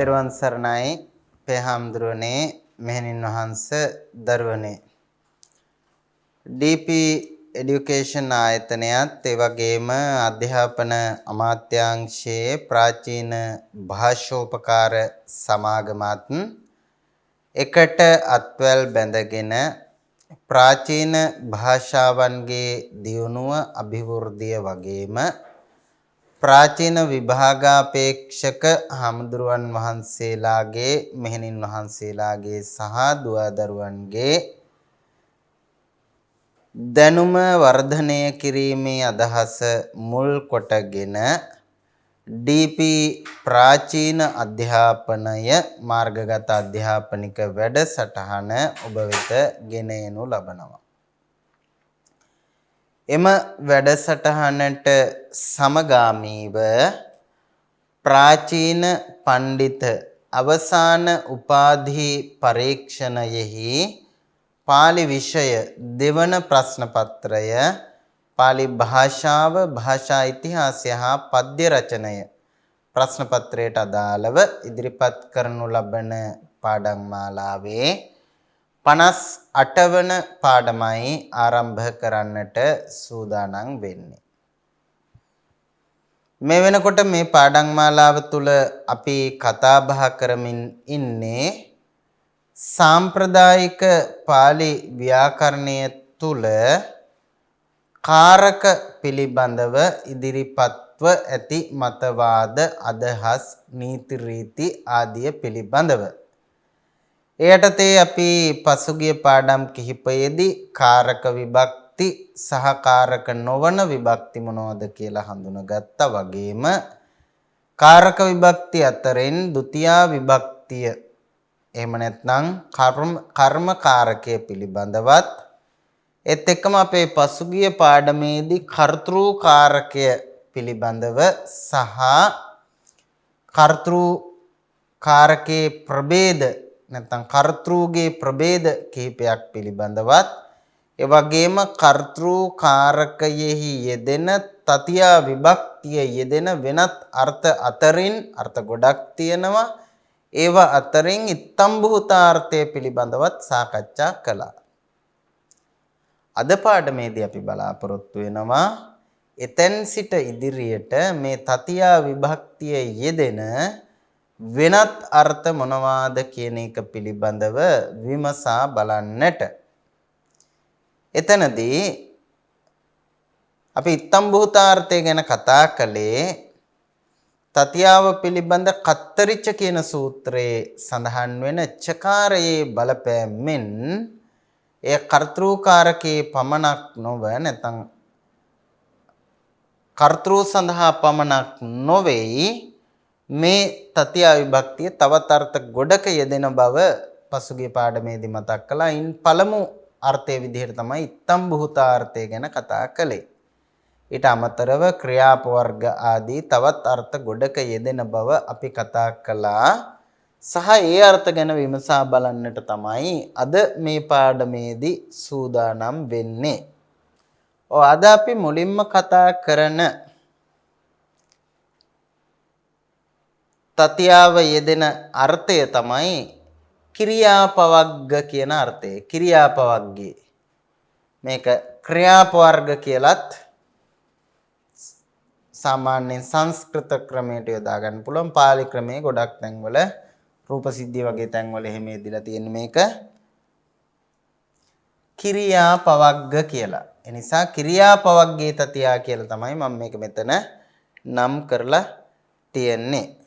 තෙරුවන් සරණයි පෙහාම්දුරනේ මෙහෙණින් වහන්ස දරුවනේ DP education ආයතනයත් ඒ වගේම අධ්‍යාපන අමාත්‍යාංශයේ ප්‍රාචීන භාෂෝපකාර සමාගමත් එකට අත්වැල් බැඳගෙන ප්‍රාචීන භාෂාවන්ගේ දියුණුව අභිවෘද්ධිය වගේම ප්‍රාචීන විභාගාපේක්ෂක හමුදුරුවන් වහන්සේලාගේ මෙහෙණින් වහන්සේලාගේ සහ දුවදරුවන්ගේ දැනුම වර්ධනය කිරීමේ අදහස මුල් කොටගෙන DP ප්‍රාචීන අධ්‍යාපනය මාර්ගගත අධ්‍යාපනික වැඩසටහන ඔබ වෙත ගෙන එනු ලබනවා. එම වැඩසටහනට සමගාමීව ප්‍රාචීන පණ්ඩිත අවසාන උපාධි පරීක්ෂණයෙහි පාලි විෂය දෙවන ප්‍රශ්න පත්‍රය පාලි භාෂාව භාෂා ඉතිහාසය හා පද්‍ය රචනය ප්‍රශ්න පත්‍රයට අදාළව ඉදිරිපත් කරනු ලබන පාඩම් මාලාවේ 58 වන පාඩමයි ආරම්භ කරන්නට සූදානම් වෙන්නේ. මේ වෙනකොට මේ පාඩම් මාලාව තුළ අපි කතා බහ කරමින් ඉන්නේ සාම්ප්‍රදායික පාලි ව්‍යාකරණය තුළ කාරක පිළිබඳව ඉදිරිපත්ව ඇති මතවාද අදහස් නීති රීති ආදිය පිළිබඳව. එයටතේ අපි පසුගිය පාඩම් කිහිපයේදී කාරක විභක්ති සහ කාරක නොවන විභක්ති මොනවද කියලා හඳුනගත්තා වගේම කාරක විභක්ති අතරින් ဒုတိ ය විභක්තිය එහෙම නැත්නම් කර්ම කාරකය පිළිබඳවත් ඒත් එක්කම අපේ පසුගිය පාඩමේදී කර්තෘ කාරකය පිළිබඳව සහ කර්තෘ කාරකේ ප්‍රභේද නැත්නම් කර්තෘගේ ප්‍රභේද කිහිපයක් පිළිබඳවත් ඒ වගේම කර්තෘ කාරකයෙහි යෙදෙන තතියා විභක්තිය යෙදෙන වෙනත් අර්ථ අතරින් අර්ථ ගොඩක් තියෙනවා ඒවා අතරින් ඉත්තම්භූතාර්ථය පිළිබඳවත් සාකච්ඡා කළා. අද පාඩමේදී අපි බලාපොරොත්තු වෙනවා එතෙන් සිට ඉදිරියට මේ තතියා විභක්තිය යෙදෙන වෙනත් අර්ථ මොනවාද කියන එක පිළිබඳව විමසා බලන්නට. එතනදී අපි ඉත්තම්භූතාර්ථය ගැන කතා කළේ තතියාව පිළිබඳ කත්තරිච්ච කියන සූත්‍රයේ සඳහන් වෙන චකාරයේ බලපෑමෙන් එය කර්තෘකාරකයේ පමණක් නොව නැත්නම් කර්තෘ සඳහා පමණක් නොවේයි මේ තතියා විභක්තිය තවත් අර්ථ ගොඩක යෙදෙන බව පසුගිය පාඩමේදී මතක් කළා. ඉන් පළමු අර්ථයේ විදිහට තමයි ඉත්තම්භූතාර්ථය ගැන කතා කළේ. ඊට අමතරව ක්‍රියාප වර්ග ආදී තවත් අර්ථ ගොඩක යෙදෙන බව අපි කතා කළා. සහ ඒ අර්ථ ගැන විමසා බලන්නට තමයි අද මේ පාඩමේදී සූදානම් වෙන්නේ. අද අපි මුලින්ම කතා කරන තතියාව යෙදෙන අර්ථය තමයි ක්‍රියාපවග්ග කියන අර්ථය. ක්‍රියාපවග්ගේ මේක ක්‍රියාප වර්ග කියලත් සාමාන්‍යයෙන් සංස්කෘත ක්‍රමයට යොදා ගන්න පුළුවන්. පාලි ක්‍රමයේ ගොඩක් තැන්වල රූපසිද්ධිය වගේ තැන්වල එහෙම යෙදලා තියෙන මේක ක්‍රියාපවග්ග කියලා. ඒ නිසා ක්‍රියාපවග්ගේ තතියා කියලා තමයි මම මේක මෙතන නම් කරලා තියෙන්නේ.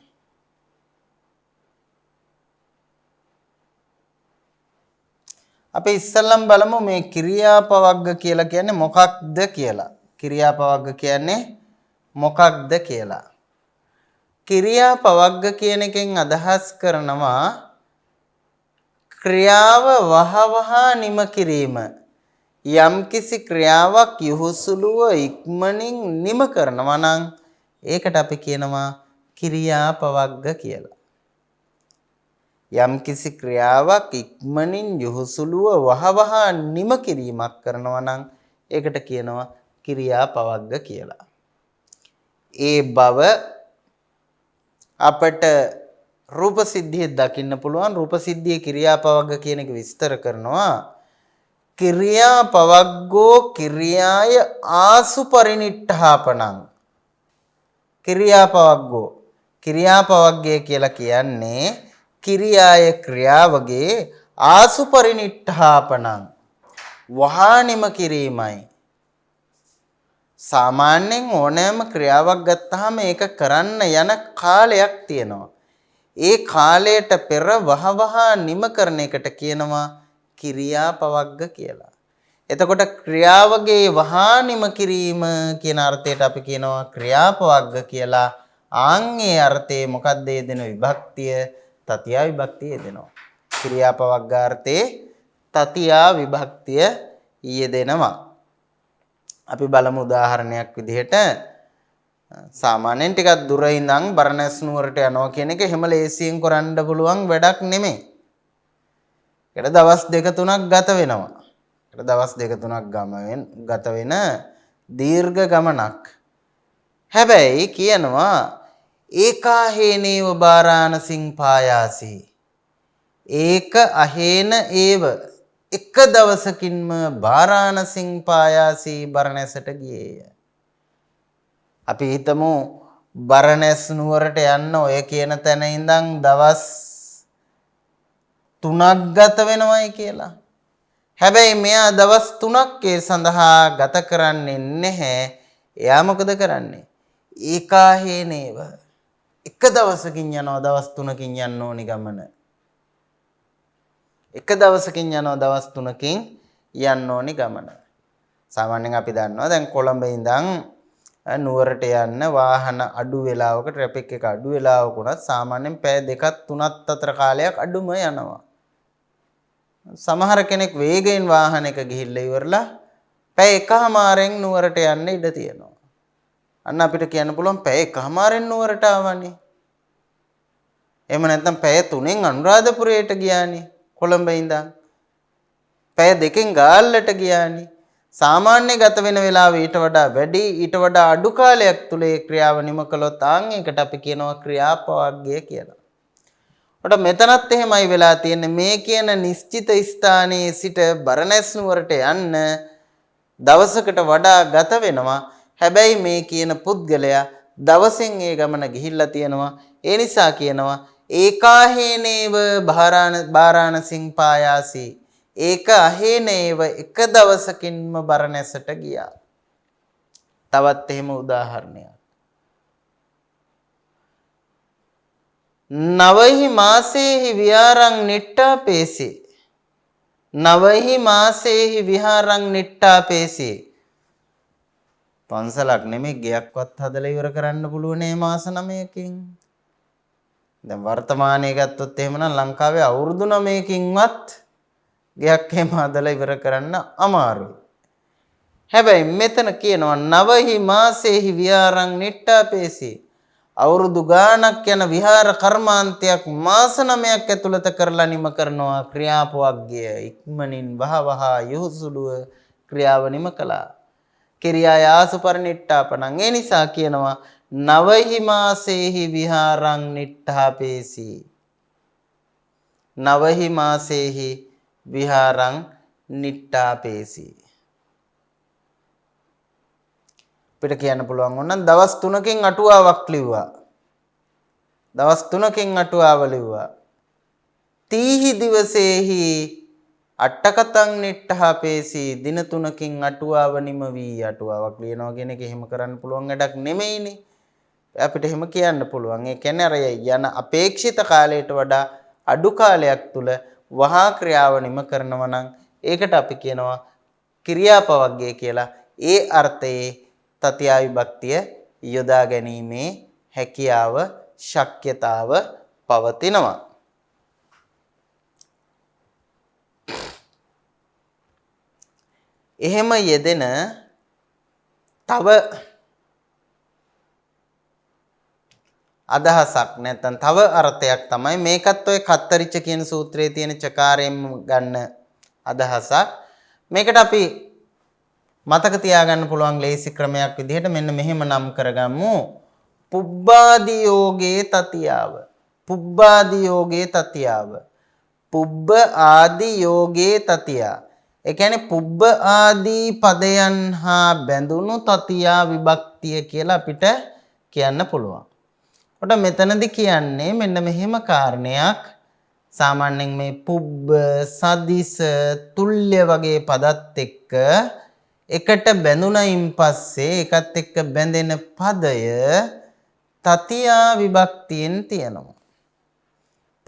අපි ඉස්සෙල්ලම බලමු මේ ක්‍රියාපවග්ග කියලා කියන්නේ මොකක්ද කියලා. ක්‍රියාපවග්ග කියන්නේ මොකක්ද කියලා. ක්‍රියාපවග්ග කියන එකෙන් අදහස් කරනවා ක්‍රියාව වහවහ නිම කිරීම. යම්කිසි ක්‍රියාවක් යහුසුලුව ඉක්මනින් නිම කරනවා නම් ඒකට අපි කියනවා ක්‍රියාපවග්ග කියලා. යම්කිසි ක්‍රියාවක් ඉක්මනින් යහුසුලුව වහවහ නිම කිරීමක් කරනවා නම් ඒකට කියනවා ක්‍රියාපවග්ග කියලා. ඒ බව අපට රූප සිද්ධිය දකින්න පුළුවන්. රූප සිද්ධියේ ක්‍රියාපවග්ග කියන එක විස්තර කරනවා. ක්‍රියාපවග්ගෝ ක්‍රියාය ආසු පරිනිට්ඨාපනං. ක්‍රියාපවග්ගෝ ක්‍රියාපවග්ගය කියලා කියන්නේ ක්‍රියාය ක්‍රියාවගේ ආසු පරිනිට්ඨාපනං වහානිම කිරීමයි. සාමාන්‍යයෙන් ඕනෑම ක්‍රියාවක් ගත්තාම ඒක කරන්න යන කාලයක් තියෙනවා. ඒ කාලයට පෙර වහවහා නිම කරන එකට කියනවා ක්‍රියාපවග්ග කියලා. එතකොට ක්‍රියාවගේ වහා නිම කිරීම කියන අර්ථයට අපි කියනවා ක්‍රියාපවග්ග කියලා. ආන්ගේ අර්ථයේ මොකක්ද යෙදෙන විභක්තිය? තතියා විභක්තිය යෙදෙනවා. ක්‍රියාපවග්ගාර්ථයේ තතියා විභක්තිය යෙදෙනවා. අපි බලමු උදාහරණයක් විදිහට සාමාන්‍යයෙන් ටිකක් දුර ඉඳන් බරණැස් නුවරට යනවා කියන එක එහෙම ලේසියෙන් කරන්න පුළුවන් වැඩක් නෙමෙයි. ඒකට දවස් 2-3ක් ගත වෙනවා. ඒකට දවස් 2-3ක් ගත වෙන දීර්ඝ ගමනක්. හැබැයි කියනවා ඒකාහේනේව බාරාණසින් පායාසි. ඒක අහේන ඒව එක දවසකින්ම බාරාණසින් පායාසි බරණැසට ගියේය. අපි හිතමු බරණැස් නුවරට යන්න ඔය කියන තැන ඉඳන් දවස් 3ක් ගත වෙනවයි කියලා. හැබැයි මෙයා දවස් 3ක් ඒ සඳහා ගත කරන්නේ නැහැ. එයා මොකද කරන්නේ? ඒකාහේනේව එක දවසකින් යනවා දවස් 3කින් යන්න ඕනි ගමන. එක දවසකින් යනවා දවස් 3කින් යන්න ඕනි ගමන. සාමාන්‍යයෙන් අපි දන්නවා දැන් කොළඹ ඉඳන් නුවරට යන්න වාහන අඩු වෙලාවක ට්‍රැෆික් එක අඩු වෙලාවක උනත් සාමාන්‍යයෙන් පැය 2-3ක් අතර කාලයක් අඩුම යනවා. සමහර කෙනෙක් වේගයෙන් වාහනයක ගිහිල්ලා ඉවරලා පැය එකමාරෙන් නුවරට යන්න ඉඩ තියෙනවා. අන්න අපිට කියන්න පුළුවන් පැය එකමාරෙන් නුවරට ආවනේ. එහෙම නැත්නම් පැය 3න් අනුරාධපුරයට ගියානේ. කොළඹ ඉඳන් පැය 2කින් ගාල්ලට ගියානේ. සාමාන්‍ය ගත වෙන වෙලාව ඊට වඩා වැඩි, ඊට වඩා අඩු කාලයක් තුල ඒ ක්‍රියාව නිම කළොත් ආන් ඒකට අපි කියනවා ක්‍රියාපවග්ගය කියලා. ඔතන මෙතනත් එහෙමයි වෙලා තියෙන්නේ. මේ කියන නිශ්චිත ස්ථානයේ සිට බරණැස් නුවරට යන්න දවසකට වඩා ගත වෙනවා. හැබැයි මේ කියන පුද්ගලයා දවසෙන් ඒ ගමන ගිහිල්ලා තියෙනවා. ඒ නිසා කියනවා ඒකාහේනේව බාරාණසින් පායාසි. ඒක අහේනේව එක දවසකින්ම බරණැසට ගියා. තවත් එහෙම උදාහරණයක්. නවහි මාසේහි විහාරං නිට්ඨාපේසි. නවහි මාසේහි විහාරං නිට්ඨාපේසි. පන්සලක් නෙමෙයි ගෙයක්වත් හදලා ඉවර කරන්න පුළුවන් මේ මාස 9කින්. දැන් වර්තමානයේ ගත්තොත් එහෙමනම් ලංකාවේ අවුරුදු 9කින්වත් ගයක් එහෙම හදලා ඉවර කරන්න අමාරුයි. හැබැයි මෙතන කියනවා නවහි මාසේහි විහාරං නිට්ඨාපේසි. අවුරුදු ගාණක් යන විහාර කර්මාන්තයක් මාස 9ක් ඇතුළත කරලා නිම කරනවා ක්‍රියාපවග්ගය. ඉක්මනින් වහවහ යොහුසුලුව ක්‍රියාව නිම කළා. ක්‍රියාය ආසුපරිනිට්ඨාපනං. ඒ නිසා කියනවා නවහි මාසේහි විහාරං නිට්ඨාපේසි. නවහි මාසේහි විහාරං නිට්ඨාපේසි. අපිට කියන්න පුළුවන් වුණා දවස් 3කින් අටුවාවක් ලිව්වා. දවස් 3කින් අටුවාව ලිව්වා. තීහි දිවසේහි අට්ඨකතං නිට්ඨාපේසි. දින 3කින් අටුවාව නිම වී අටුවාවක් ලියනවා කියන එක එහෙම කරන්න පුළුවන් වැඩක් නෙමෙයිනේ. අපිට එහෙම කියන්න පුළුවන්. ඒ කියන්නේ අර යන අපේක්ෂිත කාලයට වඩා අඩු කාලයක් තුල වහා ක්‍රියාව නිම කරනවා නම් ඒකට අපි කියනවා ක්‍රියාපවග්ගය කියලා. ඒ අර්ථයේ තතියා විභක්තිය යොදා ගැනීමේ හැකියාව, ශක්්‍යතාව පවතිනවා. එහෙම යෙදෙන තව අදහසක් නැත්නම් තව අර්ථයක් තමයි මේකත් ඔය කත්තරිච්ච කියන සූත්‍රයේ තියෙන චකාරයෙන් ගන්න අදහසක්. මේකට අපි මතක තියාගන්න පුළුවන් ලේසි ක්‍රමයක් විදිහට මෙන්න මෙහෙම නම් කරගමු. පුබ්බාදි යෝගේ තතියාව. පුබ්බාදි යෝගේ තතියාව. පුබ්බ ආදි යෝගේ තතියා. ඒ කියන්නේ පුබ්බ ආදී පදයන් හා බැඳුණු තතියා විභක්තිය කියලා අපිට කියන්න පුළුවන්. කොට මෙතනදී කියන්නේ මෙන්න මෙහෙම කාරණයක්. සාමාන්‍යයෙන් මේ පුබ්බ, සදිස, තුල්්‍ය වගේ පදත් එක්ක එකට බැඳුණයින් පස්සේ ඒකත් එක්ක බැඳෙන පදය තතියා විභක්තියෙන් තියෙනවා.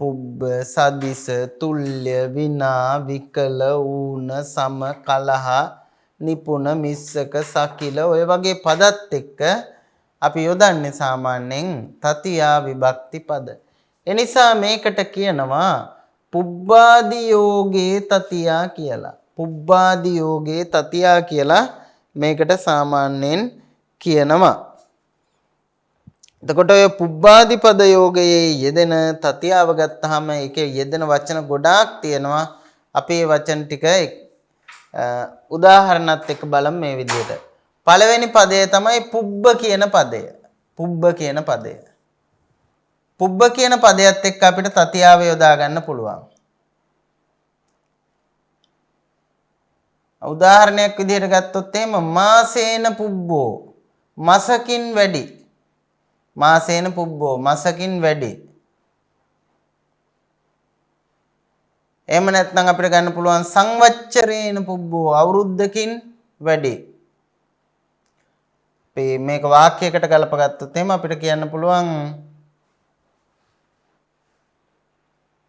පුබ්බ, සදිස, තුල්්‍ය, විනා, විකල, ඌන, සම, කලහ, නිපුණ, මිස්සක, සකිල ඔය වගේ පදත් එක්ක අපි යොදන්නේ සාමාන්‍යයෙන් තතියා විභක්ති පද. එනිසා මේකට කියනවා පුබ්බාදි යෝගේ තතියා කියලා. පුබ්බාදි යෝගේ තතියා කියලා මේකට සාමාන්‍යයෙන් කියනවා. එතකොට ඔය පුබ්බාදි පද යෝගයේ යෙදෙන තතියාව ගත්තාම ඒකේ යෙදෙන වචන ගොඩාක් තියෙනවා. අපි මේ වචන ටික උදාහරණත් එක්ක බලමු මේ විදිහට. පළවෙනි පදය තමයි පුබ්බ කියන පදය. පුබ්බ කියන පදය. පුබ්බ කියන පදයට එක්ක අපිට තතියාව යොදා ගන්න පුළුවන්. උදාහරණයක් විදිහට ගත්තොත් එහෙම මාසේන පුබ්බෝ මාසකින් වැඩි. මාසේන පුබ්බෝ මාසකින් වැඩි. එහෙම නැත්නම් අපිට ගන්න පුළුවන් සංවච්චරේන පුබ්බෝ අවුරුද්දකින් වැඩි. මේක වාක්‍යයකට ගලපගත්තොත් එහෙම අපිට කියන්න පුළුවන්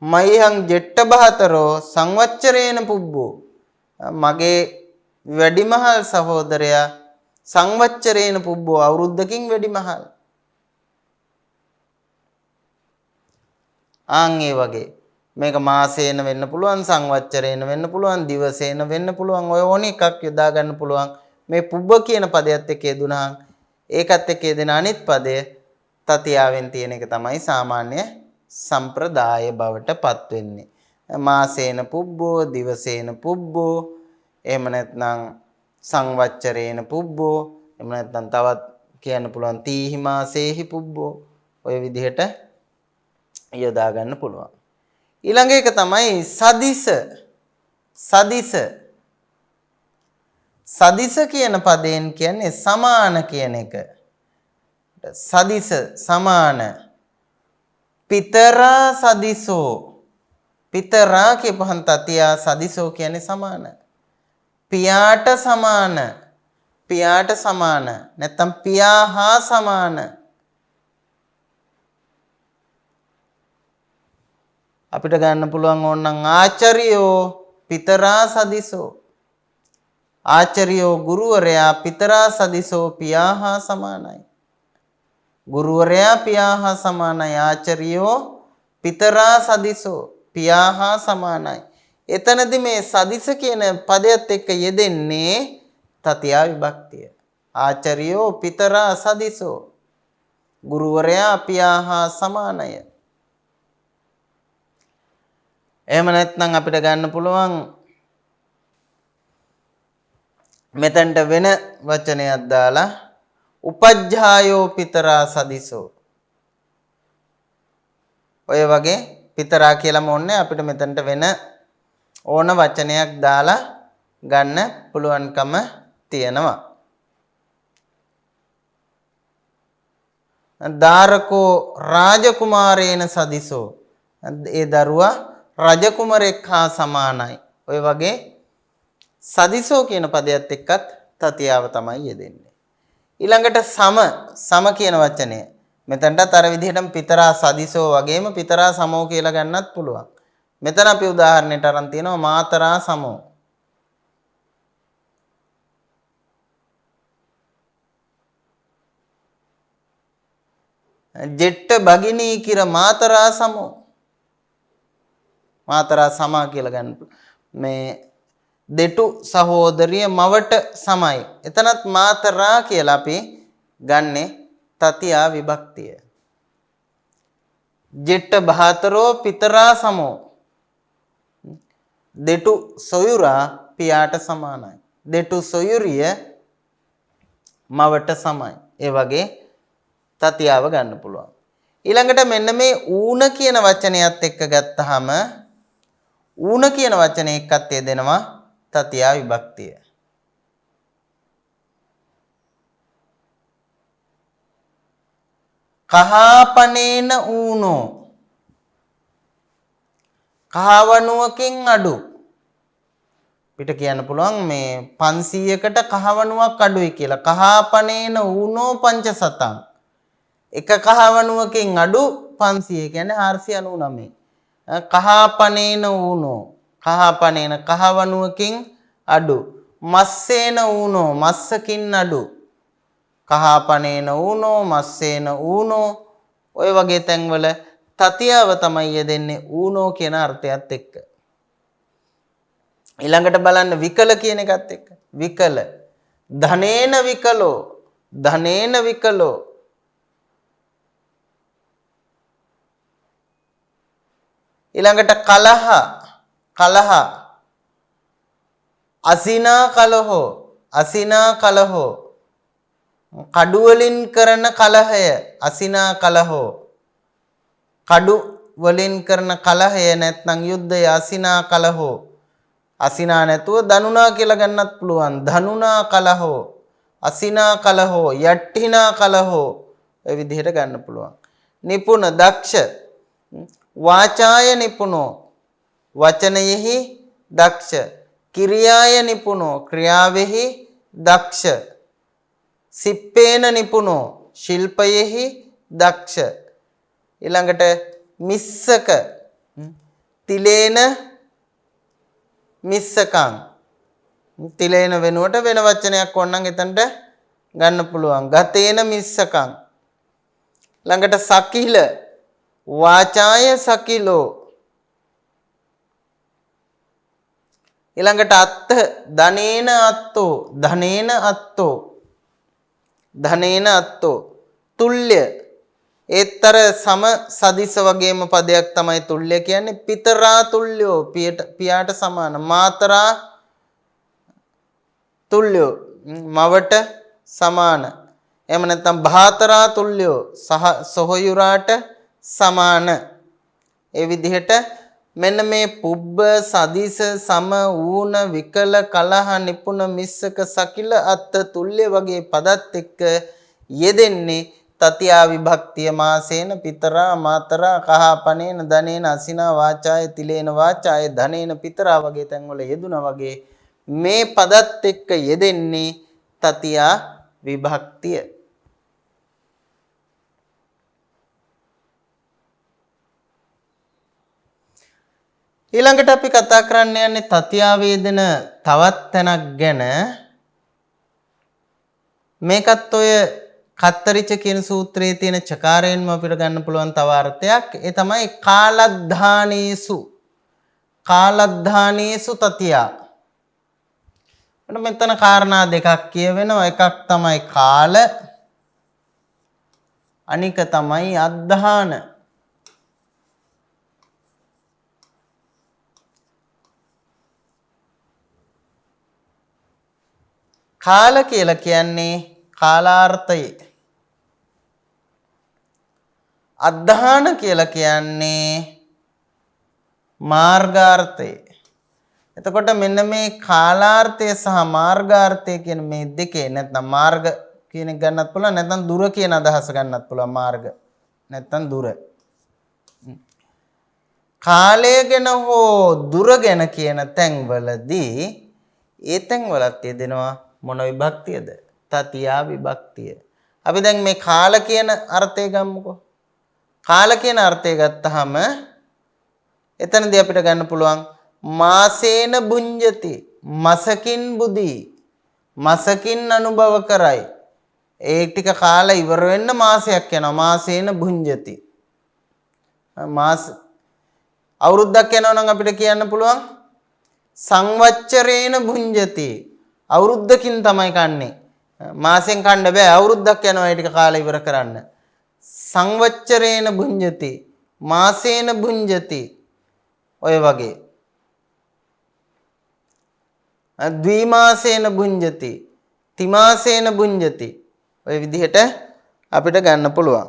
මයිහං ජෙට්ට බහතරෝ සංවච්චරේන පුබ්බෝ මගේ වැඩිමහල් සහෝදරයා සංවච්චරේන පුබ්බෝ අවුරුද්දකින් වැඩිමහල්. ආන් ඒ වගේ මේක මාසේන වෙන්න පුළුවන්, සංවච්චරේන වෙන්න පුළුවන්, දිවසේන වෙන්න පුළුවන්. ඔය ඕන එකක් යොදා ගන්න පුළුවන්. මේ පුබ්බ කියන පදයට එක්ක යෙදුනහම ඒකත් එක්ක යෙදෙන අනිත් පදය තතියාවෙන් තියෙන එක තමයි සාමාන්‍ය සම්ප්‍රදාය බවට පත් වෙන්නේ. මාසේන පුබ්බෝ, දිවසේන පුබ්බෝ, එහෙම නැත්නම් සංවච්චරේන පුබ්බෝ, එහෙම නැත්නම් තවත් කියන්න පුළුවන් තීහි මාසේහි පුබ්බෝ. ඔය විදිහට යොදා ගන්න පුළුවන්. ඊළඟ එක තමයි සදිස. සදිස. සදිස කියන පදයෙන් කියන්නේ සමාන කියන එක. සදිස සමාන. පිතරා සදිසෝ. පිතරා කියපහන් තතියා, සදිසෝ කියන්නේ සමාන. පියාට සමාන. පියාට සමාන. නැත්නම් පියා හා සමාන. අපිට ගන්න පුළුවන් ඕනනම් ආචාර්යෝ පිතරා සදිසෝ. ආචාර්යෝ ගුරුවරයා පිතරා සදිසෝ පියා හා සමානයි. ගුරුවරයා පියා හා සමානයි. ආචාර්යෝ පිතරා සදිසෝ පියා හා සමානයි. එතනදී මේ සදිස කියන පදයට එක්ක යෙදෙන්නේ තතියා විභක්තිය. ආචාර්යෝ පිතරා සදිසෝ ගුරුවරයා පියා හා සමානය. එහෙම නැත්නම් අපිට ගන්න පුළුවන් මෙතනට වෙන වචනයක් දාලා උපජ්ජායෝ පිතරා සදිසෝ. ඔය වගේ පිතරා කියලාම ඕනේ අපිට මෙතනට වෙන ඕන වචනයක් දාලා ගන්න පුළුවන්කම තියෙනවා. දාරකෝ රාජකුමාරේන සදිසෝ. ඒ දරුවා රජකුමරෙක් හා සමානයි. ඔය වගේ සදිසෝ කියන පදයට එක්කත් තතියාව තමයි යෙදෙන්නේ. ඊළඟට සම කියන වචනය. මෙතනටත් අර විදිහටම පිතරා සදිසෝ වගේම පිතරා සමෝ කියලා ගන්නත් පුළුවන්. මෙතන අපි උදාහරණයට අරන් තියෙනවා මාතරා සමෝ. ජෙට්ට භගිනී කිර මාතරා සමෝ. මාතරා සමා කියලා ගන්න. මේ දෙටු සහෝදරිය මවට සමයි. එතනත් මාතරා කියලා අපි ගන්නෙ තතියා විභක්තිය. ජෙට්ට බහතරෝ පිතරා සමෝ. දෙටු සොයුරා පියාට සමානයි. දෙටු සොයුරිය මවට සමයි. ඒ වගේ තතියාව ගන්න පුළුවන්. ඊළඟට මෙන්න මේ ඌන කියන වචනයත් එක්ක ගත්තාම ඌන කියන වචනේ එක්කත් යෙදෙනවා තතියා විභක්තිය. කහාපනේන ඌනෝ කහවණුවකින් අඩු. පිට කියන්න පුළුවන් මේ 500කට කහවණුවක් අඩුයි කියලා. කහාපනේන ඌනෝ පංචසතං. එක කහවණුවකින් අඩු 500 කියන්නේ 499. කහාපනේන ඌනෝ කහාපනේන කහවණුවකින් අඩු. මස්සේන ඌනෝ මස්සකින් අඩු. කහාපනේන ඌනෝ මස්සේන ඌනෝ ඔය වගේ තැන්වල තතියව තමයි යෙදෙන්නේ ඌනෝ කියන අර්ථයත් එක්ක. ඊළඟට බලන්න විකල කියන එකත් එක්ක. විකල ධනේන විකලෝ ධනේන විකලෝ ඊළඟට කලහ කලහ අසිනා කලහෝ අසිනා කලහෝ කඩු වලින් කරන කලහය අසිනා කලහෝ කඩු වලින් කරන කලහය නැත්නම් යුද්ධය අසිනා කලහෝ අසිනා නැතුව දනුනා කියලා ගන්නත් පුළුවන් ධනුනා කලහෝ අසිනා කලහෝ යට්ඨිනා කලහෝ ඔය විදිහට ගන්න පුළුවන් නිපුණ දක්ෂ වාචාය නිපුණෝ වචනයෙහි දක්ෂ කිරියාය නිපුණෝ ක්‍රියාවෙහි දක්ෂ සිප්පේන නිපුණෝ ශිල්පයෙහි දක්ෂ ඊළඟට මිස්සක තිලේන මිස්සකං තිලේන වෙනුවට වෙන වචනයක් ඕනනම් එතනට ගන්න පුළුවන් ගතේන මිස්සකං ළඟට සකිල වාචාය සකිලෝ ඊළඟට අත්ත ධනේන අත්තෝ ධනේන අත්තෝ ධනේන අත්තෝ තුල්්‍ය ඒතර සම සදිස වගේම පදයක් තමයි තුල්්‍ය කියන්නේ පිතරා තුල්්‍යෝ පියාට සමාන මාතරා තුල්්‍යෝ මවට සමාන එහෙම නැත්නම් භාතරා තුල්්‍යෝ සොහොයුරාට සමාන ඒ විදිහට මෙන්න මේ පුබ්බ සදිස සම ඌන විකල කලහ නිපුණ මිස්සක සකිල අත්ත තුල්්‍ය වගේ පදත් එක්ක යෙදෙන්නේ තතියා විභක්තිය මාසේන පිතරා මාතරා කහාපනේන ධනේන අසිනා වාචාය තිලේන වාචාය ධනේන පිතරා වගේ තැන්වල යෙදුනා වගේ මේ පදත් එක්ක යෙදෙන්නේ තතියා විභක්තිය. ඊළඟට අපි කතා කරන්න යන්නේ තතියා වේදන තවත් තැනක් ගැන. මේකත් ඔය කත්තරිච කියන සූත්‍රයේ තියෙන චකාරයෙන්ම අපිට ගන්න පුළුවන් තව අර්ථයක්. ඒ තමයි කාලද්ධානීසු තතියා. මෙතන කාරණා දෙකක් කියවෙනවා. එකක් තමයි කාල අනික තමයි අද්ධාන. කාල කියලා කියන්නේ කාලාර්ථය. අද්ධාන කියලා කියන්නේ මාර්ගාර්ථය. එතකොට මෙන්න මේ කාලාර්ථය සහ මාර්ගාර්ථය කියන මේ දෙකේ නැත්නම් මාර්ග කියන එක ගන්නත් පුළුවන් නැත්නම් දුර කියන අදහස ගන්නත් පුළුවන් මාර්ග නැත්නම් දුර. කාලය ගැන හෝ දුර ගැන කියන තැන්වලදී ඒ තැන්වලත් යෙදෙනවා මොන විභක්තියද? තතියා විභක්තිය. අපි දැන් මේ කාල කියන අර්ථය ගමුකෝ. කාල කියන අර්ථය ගත්තාම එතනදී අපිට ගන්න පුළුවන් මාසේන බුඤ්ජති මසකින් බුදී මසකින් අනුභව කරයි. ඒ ටික කාලා ඉවර වෙන්න මාසයක් යනවා. මාසේන බුඤ්ජති මාස අවුරුද්දක් යනවා නම් අපිට කියන්න පුළුවන් සංවච්චරේන බුඤ්ජති අවුරුද්දකින් තමයි කන්නේ. මාසෙන් කන්න බෑ අවුරුද්දක් යනවා ඒ ටික කාලා ඉවර කරන්න. සංවච්චරේන බුඤ්ජති මාසේන බුඤ්ජති ඔය වගේ ද්විමාසේන බුඤ්ජති තිමාසේන බුඤ්ජති ඔය විදිහට අපිට ගන්න පුළුවන්.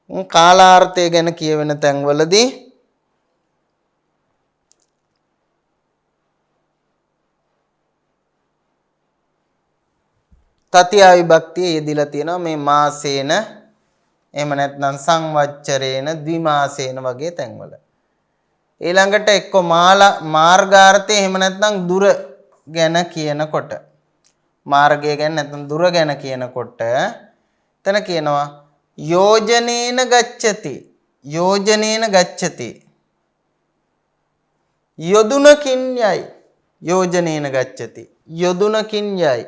කාලාර්ථය ගැන කියවෙන තැන්වලදී තතියා විභක්තිය යෙදිලා තියෙනවා මේ මාසේන එහෙම නැත්නම් සංවච්චරේන ද්විමාසේන වගේ තැන්වල. ඊළඟට එක්ක මාර්ගාර්ථය එහෙම නැත්නම් දුර ගැන කියනකොට මාර්ගය ගැන නැත්නම් දුර ගැන කියනකොට එතන කියනවා යෝජනේන ගච්ඡති යෝජනේන ගච්ඡති යොදුනකින් යයි යෝජනේන ගච්ඡති යොදුනකින් යයි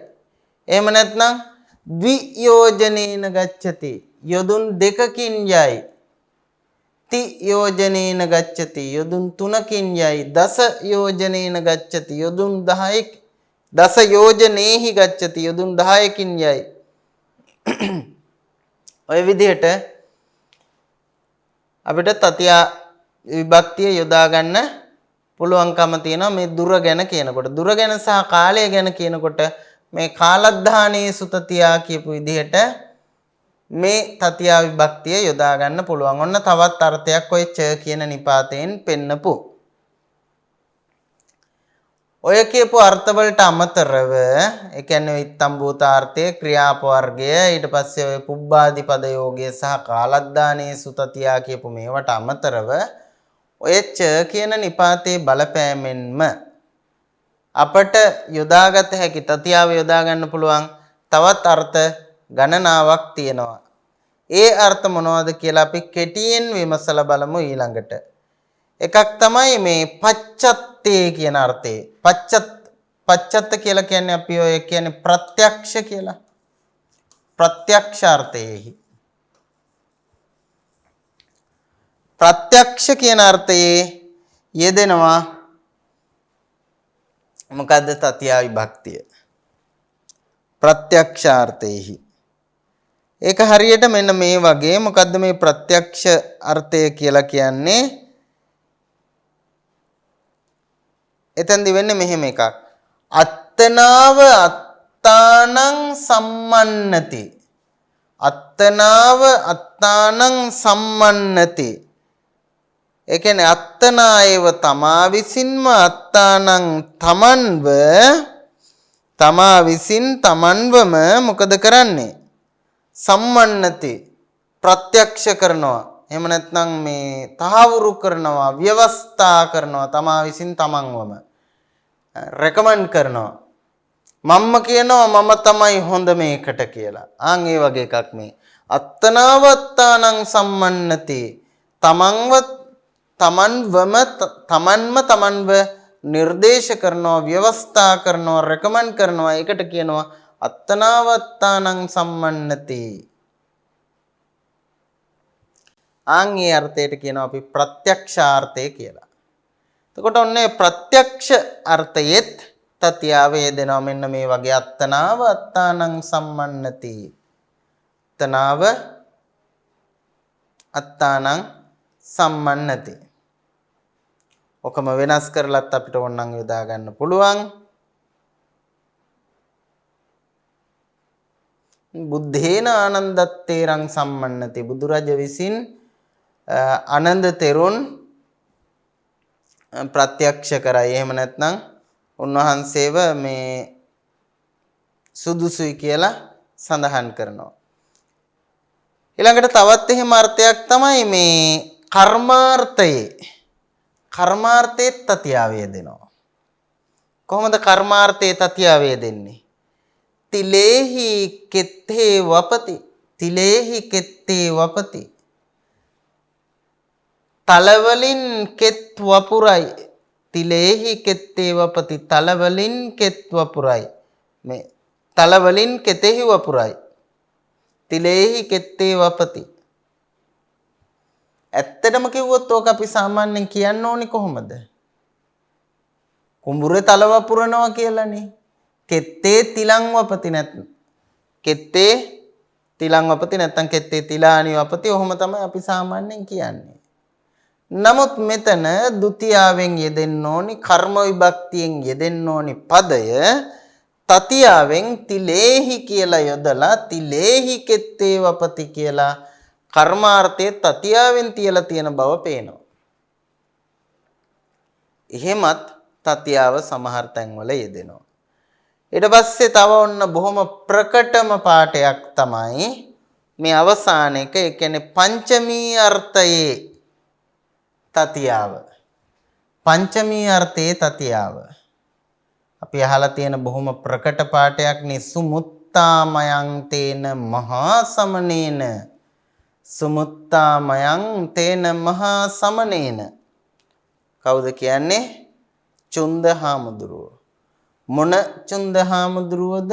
එහෙම නැත්නම් ද්වියෝජනේන ගච්ඡති යොදුන් දෙකකින් යයි ති යෝජනේන ගච්ඡති යොදුන් තුනකින් යයි දස යෝජනේන ගච්ඡති යොදුන් 10 දස යෝජනේහි ගච්ඡති යොදුන් 10කින් යයි ඔය විදිහට අපිට තතියා විභක්තිය යොදා ගන්න පුළුවන්කම තියෙනවා මේ දුර ගැන කියනකොට දුර ගැන සහ කාලය ගැන කියනකොට මේ කාලද්ධානයේ සුතතියා කියපු විදිහට මේ තතියා විභක්තිය යොදා ගන්න පුළුවන්. ඔන්න තවත් අර්ථයක් ඔය ච කියන නිපාතයෙන් පෙන්නපු. ඔය කියපු අර්ථවලට අමතරව ඒ කියන්නේ ඉත්තම්භූතාර්ථය ක්‍රියාප වර්ගය ඊට පස්සේ ඔය පුබ්බාදි පද යෝගය සහ කාලද්ධානයේ සුතතියා කියපු මේවට අමතරව ඔය ච කියන නිපාතේ බලපෑමෙන්ම අපට යොදාගත හැකි තතියාව යොදා ගන්න පුළුවන් තවත් අර්ථ ගණනාවක් තියෙනවා. ඒ අර්ථ මොනවද කියලා අපි කෙටියෙන් විමසලා බලමු ඊළඟට. එකක් තමයි මේ පච්චත්තේ කියන අර්ථය. පච්චත්ත කියලා කියන්නේ අපි ඔය කියන්නේ ප්‍රත්‍යක්ෂ කියලා. ප්‍රත්‍යක්ෂ අර්ථයේහි. ප්‍රත්‍යක්ෂ කියන අර්ථයේ යෙදෙනවා මොකද්ද තතියා විභක්තිය. ප්‍රත්‍යක්ෂාර්ථයේහි. ඒක හරියට මෙන්න මේ වගේ මොකද්ද මේ ප්‍රත්‍යක්ෂ අර්ථය කියලා කියන්නේ එතෙන්දි වෙන්නේ මෙහෙම එකක්. අත්තනාව අත්තානං සම්මන්නති. අත්තනාව අත්තානං සම්මන්නති. ඒ කියන්නේ අත්තනායව තමා විසින්ම අත්තානං තමන්ව තමා විසින් තමන්වම මොකද කරන්නේ? සම්මන්නති ප්‍රත්‍යක්ෂ කරනවා. එහෙම නැත්නම් මේ තහවුරු කරනවා, ව්‍යවස්ථා කරනවා තමා විසින් තමන්වම. රෙකමන්ඩ් කරනවා. මම්ම කියනවා මම තමයි හොඳ මේකට කියලා. ආන් ඒ වගේ එකක් මේ. අත්තනාවත්තානං සම්මන්නති. තමන්ම තමන්ව නිර්දේශ කරනවා, ව්‍යවස්ථා කරනවා, රෙකමන්ඩ් කරනවා. ඒකට කියනවා අත්තනාවත්තානං සම්මන්නති. ආන් ඒ අර්ථයට කියනවා අපි ප්‍රත්‍යක්ෂාර්ථය කියලා. එතකොට ඔන්නේ ප්‍රත්‍යක්ෂ අර්ථයෙත් තතියාව යෙදෙනවා මෙන්න මේ වගේ අත්තනාව අත්තානං සම්මන්නති. අත්තනාව අත්තානං සම්මන්නති. ඔකම වෙනස් කරලත් අපිට ඕනනම් යොදා ගන්න පුළුවන්. බුද්ධේන ආනන්දත්තේරං සම්මන්නති. බුදුරජ විසින් ආනන්ද තෙරුන් ප්‍රත්‍යක්ෂ කරයි. එහෙම නැත්නම් උන්වහන්සේව මේ සුදුසුයි කියලා සඳහන් කරනවා. ඊළඟට තවත් එහෙම අර්ථයක් තමයි මේ කර්මාර්ථයේ. කර්මාර්ථයේ තතියාවේ දෙනවා. කොහොමද කර්මාර්ථයේ තතියාවේ දෙන්නේ? තිලේහි කෙත්තේ වපති. තිලේහි කෙත්තේ වපති. තලවලින් කෙත් වපුරයි. තිලේහි කෙත්තේ වපති. තලවලින් කෙත් වපුරයි. මේ තලවලින් කෙතෙහි වපුරයි. තිලේහි කෙත්තේ වපති. ඇත්තටම කිව්වොත් ඕක අපි සාමාන්‍යයෙන් කියන්න ඕනේ කොහොමද? කුඹුරේ තල වපුරනවා කියලානේ. කෙත්තේ තිලං වපති නැත්නම් කෙත්තේ තිලං වපති නැත්නම් කෙත්තේ තිලානි වපති. ඔහොම තමයි අපි සාමාන්‍යයෙන් කියන්නේ. නමුත් මෙතන ဒ ුතියාවෙන් යෙදෙන්න ඕනි කර්ම විභක්තියෙන් යෙදෙන්න ඕනි පදය තතියාවෙන් තිලේහි කියලා යොදලා තිලේහි කෙත්තේ වපති කියලා කර්මාර්ථයේ තතියාවෙන් තියලා තියෙන බව පේනවා. එහෙමත් තතියාව සමහර තැන්වල යෙදෙනවා. ඊට පස්සේ තව ඔන්න බොහොම ප්‍රකටම පාඩයක් තමයි මේ අවසාන එක. ඒ කියන්නේ පංචමී අර්ථයේ තතියාව. පංචමී අර්ථයේ තතියාව. අපි අහලා තියෙන බොහොම ප්‍රකට පාඩයක් නේ සුමුත්තාමයං තේන මහා සමනේන. සුමුත්තාමයං තේන මහා සමනේන. කවුද කියන්නේ? චුන්ද හාමුදුරුවෝ. මොන චුන්ද හාමුදුරුවෝද?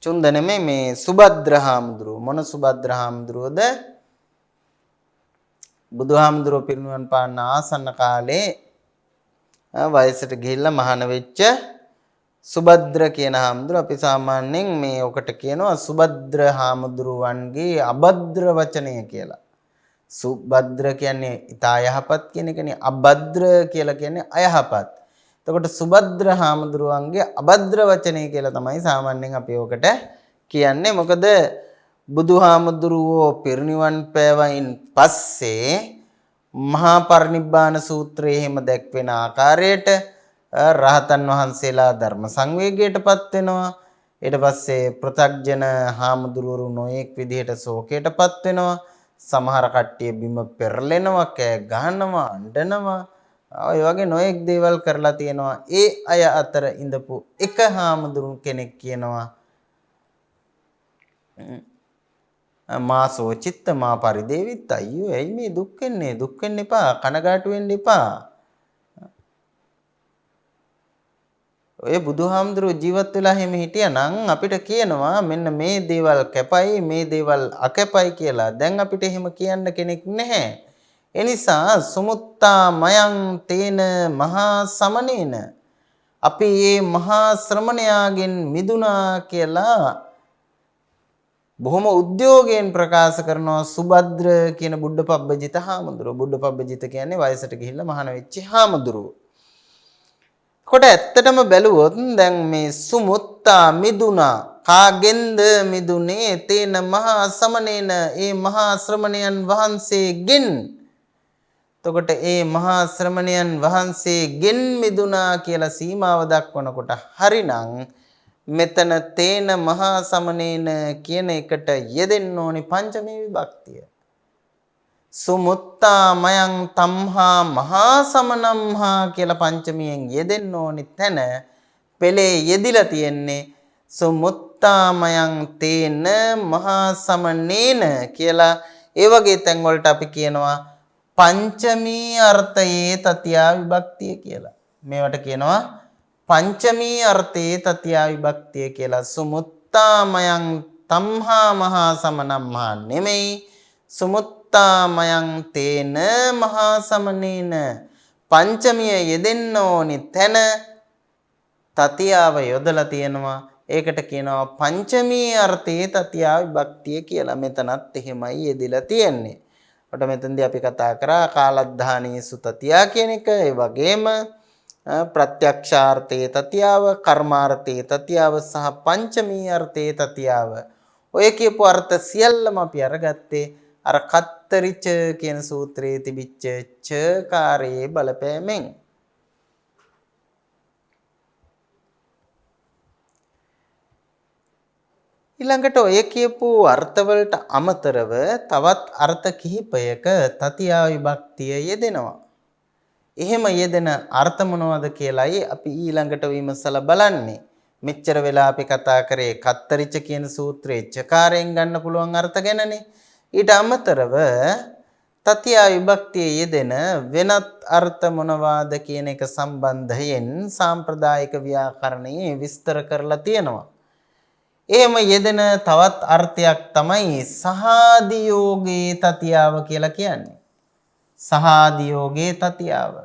චුන්ද නෙමෙයි මේ සුභද්‍ර හාමුදුරුවෝ. මොන සුභද්‍ර හාමුදුරුවෝද? බුදුහාමුදුරුවෝ පිරිනිවන් පාන්න ආසන්න කාලේ වයසට ගිහිල්ලා මහාන වෙච්ච සුභද්‍ර කියන හාමුදුරුවෝ. අපි සාමාන්‍යයෙන් මේ ඔකට කියනවා සුභද්‍ර හාමුදුරුවන්ගේ අභද්‍ර වචනය කියලා. සුභද්‍ර කියන්නේ ඉතා යහපත් කියන එකනේ. අභද්‍ර කියලා කියන්නේ අයහපත්. එතකොට සුභද්‍ර හාමුදුරුවන්ගේ අභද්‍ර වචනය කියලා තමයි සාමාන්‍යයෙන් අපි ඔකට කියන්නේ. මොකද බුදුහාමුදුරුවෝ පිරිනිවන් පෑවයින් පස්සේ මහා පරිනිබ්බාන සූත්‍රයේ එහෙම දැක්වෙන ආකාරයට රහතන් වහන්සේලා ධර්ම සංවේගයටපත් වෙනවා. ඊට පස්සේ පෘථග්ජන හාමුදුරුවරු නොයෙක් විදිහට ශෝකයටපත් වෙනවා. සමහර කට්ටිය බිම පෙරලෙනවා, කෑ ගහනවා, අඬනවා. ඔය වගේ නොයෙක් දේවල් කරලා තියෙනවා. ඒ අය අතර ඉඳපු එක හාමුදුරුවෝ කෙනෙක් කියනවා මා සෝචිත්ත මා පරිදේවිත්. අයියෝ ඇයි මේ දුක් වෙන්නේ? දුක් වෙන්න එපා, කනගාටු වෙන්න එපා. ඔය බුදුහාමුදුරුවෝ ජීවත් වෙලා එහෙම හිටියානම් අපිට කියනවා මෙන්න මේ දේවල් කැපයි, මේ දේවල් අකැපයි කියලා. දැන් අපිට එහෙම කියන්න කෙනෙක් නැහැ. ඒ නිසා සුමුත්තා මයං තේන මහා සමනේන. අපි මේ මහා ශ්‍රමණයාගෙන් මිදුණා කියලා බොහොම උද්‍යෝගයෙන් ප්‍රකාශ කරනවා සුභද්‍ර කියන බුද්ධපබ්බජිත හාමුදුරුවෝ. බුද්ධපබ්බජිත කියන්නේ වයසට ගිහිල්ලා මහාන වෙච්ච හාමුදුරුවෝ. කොට ඇත්තටම බැලුවොත් දැන් මේ සුමුත්තා මිදුණා. කාගෙන්ද මිදුනේ? තේන මහා සමනේන. ඒ මහා ශ්‍රමණයන් වහන්සේගෙන්. එතකොට ඒ මහා ශ්‍රමණයන් වහන්සේගෙන් මිදුණා කියලා සීමාව දක්වනකොට හරිනම් මෙතන තේන මහා සමනේන කියන එකට යෙදෙන්න ඕනි පංචමී විභක්තිය. සුමුත්තා මයං තම්හා මහා සමනම්හා කියලා පංචමියෙන් යෙදෙන්න ඕනි තැන පෙළේ යෙදිලා තියෙන්නේ සුමුත්තා මයං තේන මහා සමනේන කියලා. ඒ වගේ තැන් වලට අපි කියනවා පංචමී අර්ථයේ තතියා විභක්තිය කියලා. මේවට කියනවා පංචමී අර්ථයේ තතියා විභක්තිය කියලා. සුමුත්තා මයං තම්හා මහා සමනම්හා නෙමෙයි. සුමුත්තා මයං තේන මහා සමනේන. පංචමිය යෙදෙන්න ඕනි තැන තතියාව යොදලා තියෙනවා. ඒකට කියනවා පංචමී අර්ථයේ තතියා විභක්තිය කියලා. මෙතනත් එහෙමයි යෙදিলা තියෙන්නේ. කොට මෙතනදී අපි කතා කරා කාලද්ධානීසු තතියා කියන එක. ඒ වගේම ප්‍රත්‍යක්ෂාර්ථයේ තතියාව, කර්මාර්ථයේ තතියාව සහ පංචමී අර්ථයේ තතියාව. ඔය කියපු අර්ථ සියල්ලම අපි අරගත්තේ අර කත්තරිච කියන සූත්‍රයේ තිබිච්ච චකාරයේ බලපෑමෙන්. ඊළඟට ඔය කියපු අර්ථවලට අමතරව තවත් අර්ථ කිහිපයක තතියා විභක්තිය යෙදෙනවා. එහෙම යෙදෙන අර්ථ මොනවද කියලායි අපි ඊළඟට විමසලා බලන්නේ. මෙච්චර වෙලා අපි කතා කරේ කත්තරිච කියන සූත්‍රයේ චකාරයෙන් ගන්න පුළුවන් අර්ථ ගැනනේ. ඊට අමතරව තතියා විභක්තියේ යෙදෙන වෙනත් අර්ථ මොනවාද කියන එක සම්බන්ධයෙන් සාම්ප්‍රදායික ව්‍යාකරණයේ විස්තර කරලා තියෙනවා. එහෙම යෙදෙන තවත් අර්ථයක් තමයි සහාදියෝගේ තතියාව කියලා කියන්නේ. සහාදියෝගේ තතියාව.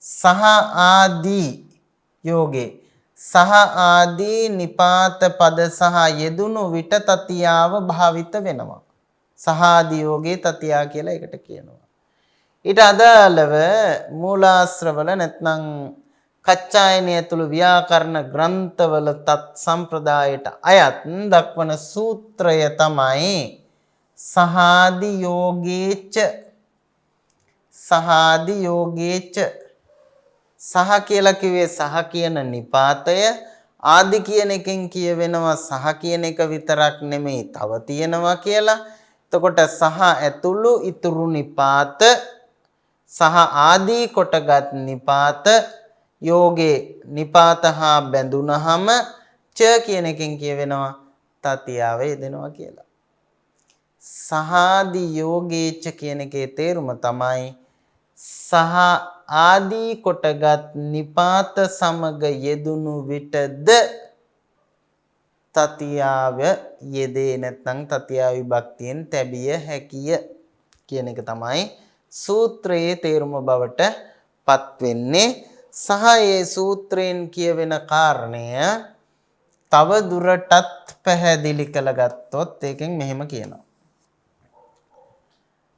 සහ ආදී යෝගේ. සහ ආදී නිපාත පද සහ යෙදුණු විට තතියාව භාවිත වෙනවා. සහාදියෝගේ තතියා කියලා එකට කියනවා. ඊට අදාළව මූලාශ්‍රවල නැත්නම් කච්චායනය ඇතුළු ව්‍යාකරණ ග්‍රන්ථවල තත් සම්ප්‍රදායට අයත් දක්වන සූත්‍රය තමයි සහාදි යෝගේච. සහාදි යෝගේච. සහ කියලා කිව්වේ සහ කියන නිපාතය. ආදි කියන එකෙන් කියවෙනවා සහ කියන එක විතරක් නෙමෙයි තව තියෙනවා කියලා. එතකොට සහ ඇතුළු ඉතුරු නිපාත සහ ආදී කොටගත් නිපාත යෝගේ නිපාත හා බැඳුනහම ච කියන එකෙන් කියවෙනවා තතියාව යෙදෙනවා කියලා. සහාදි යෝගේච කියන එකේ තේරුම තමයි සහ ආදී කොටගත් නිපාත සමග යෙදුණු විටද තතියාව යෙදේ නැත්නම් තතියා විභක්තියෙන් තැබිය හැකිය කියන එක තමයි සූත්‍රයේ තේරුම බවට පත් වෙන්නේ. සහ ඒ සූත්‍රයෙන් කියවෙන කාරණය තව දුරටත් පැහැදිලි කරගත්තොත් ඒකෙන් මෙහෙම කියනවා.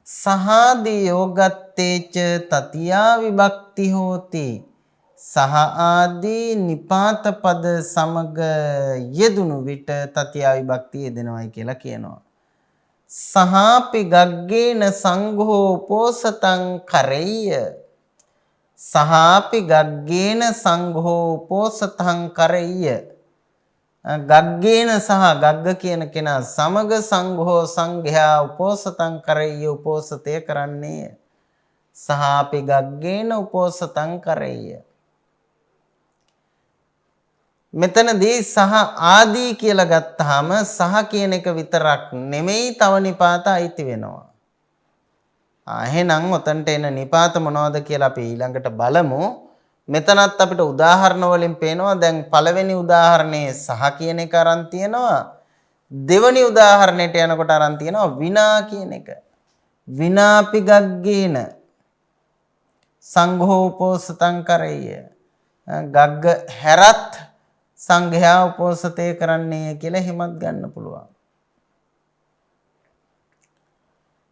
සහාදි යෝගත්තේච තතියා විභක්ති හෝති. සහ ආදී නිපාත පද සමග යෙදුණු විට තතියා විභක්තිය යෙදෙනවායි කියලා කියනවා. සහාපි ගග්ගේන සංඝෝ උපෝසතං කරෙය්‍ය. සහාපි ගග්ගේන සංඝෝ උපෝසතං කරෙය්‍ය. ගග්ගේන සහ ගග්ග කියන කෙනා සමග සංඝෝ සංඝයා උපෝසතං කරෙය්‍ය උපෝසතය කරන්නේය. සහාපි ගග්ගේන උපෝසතං කරෙය්‍ය. මෙතනදී සහ ආදී කියලා ගත්තාම සහ කියන එක විතරක් නෙමෙයි තව නිපාත අයිති වෙනවා. එහෙනම් ඔතනට එන නිපාත මොනවද කියලා අපි ඊළඟට බලමු. මෙතනත් අපිට උදාහරණ වලින් පේනවා දැන් පළවෙනි උදාහරණයේ සහ කියන එක අරන් තියෙනවා. දෙවෙනි උදාහරණයට යනකොට අරන් තියෙනවා විනා කියන එක. විනාපි ගග්ගේන සංඝෝ උපෝසතං කරෙය්‍ය. ගග්ග හැරත් සංඝයා උපෝසතය කරන්නේ කියලා හිමත් ගන්න පුළුවන්.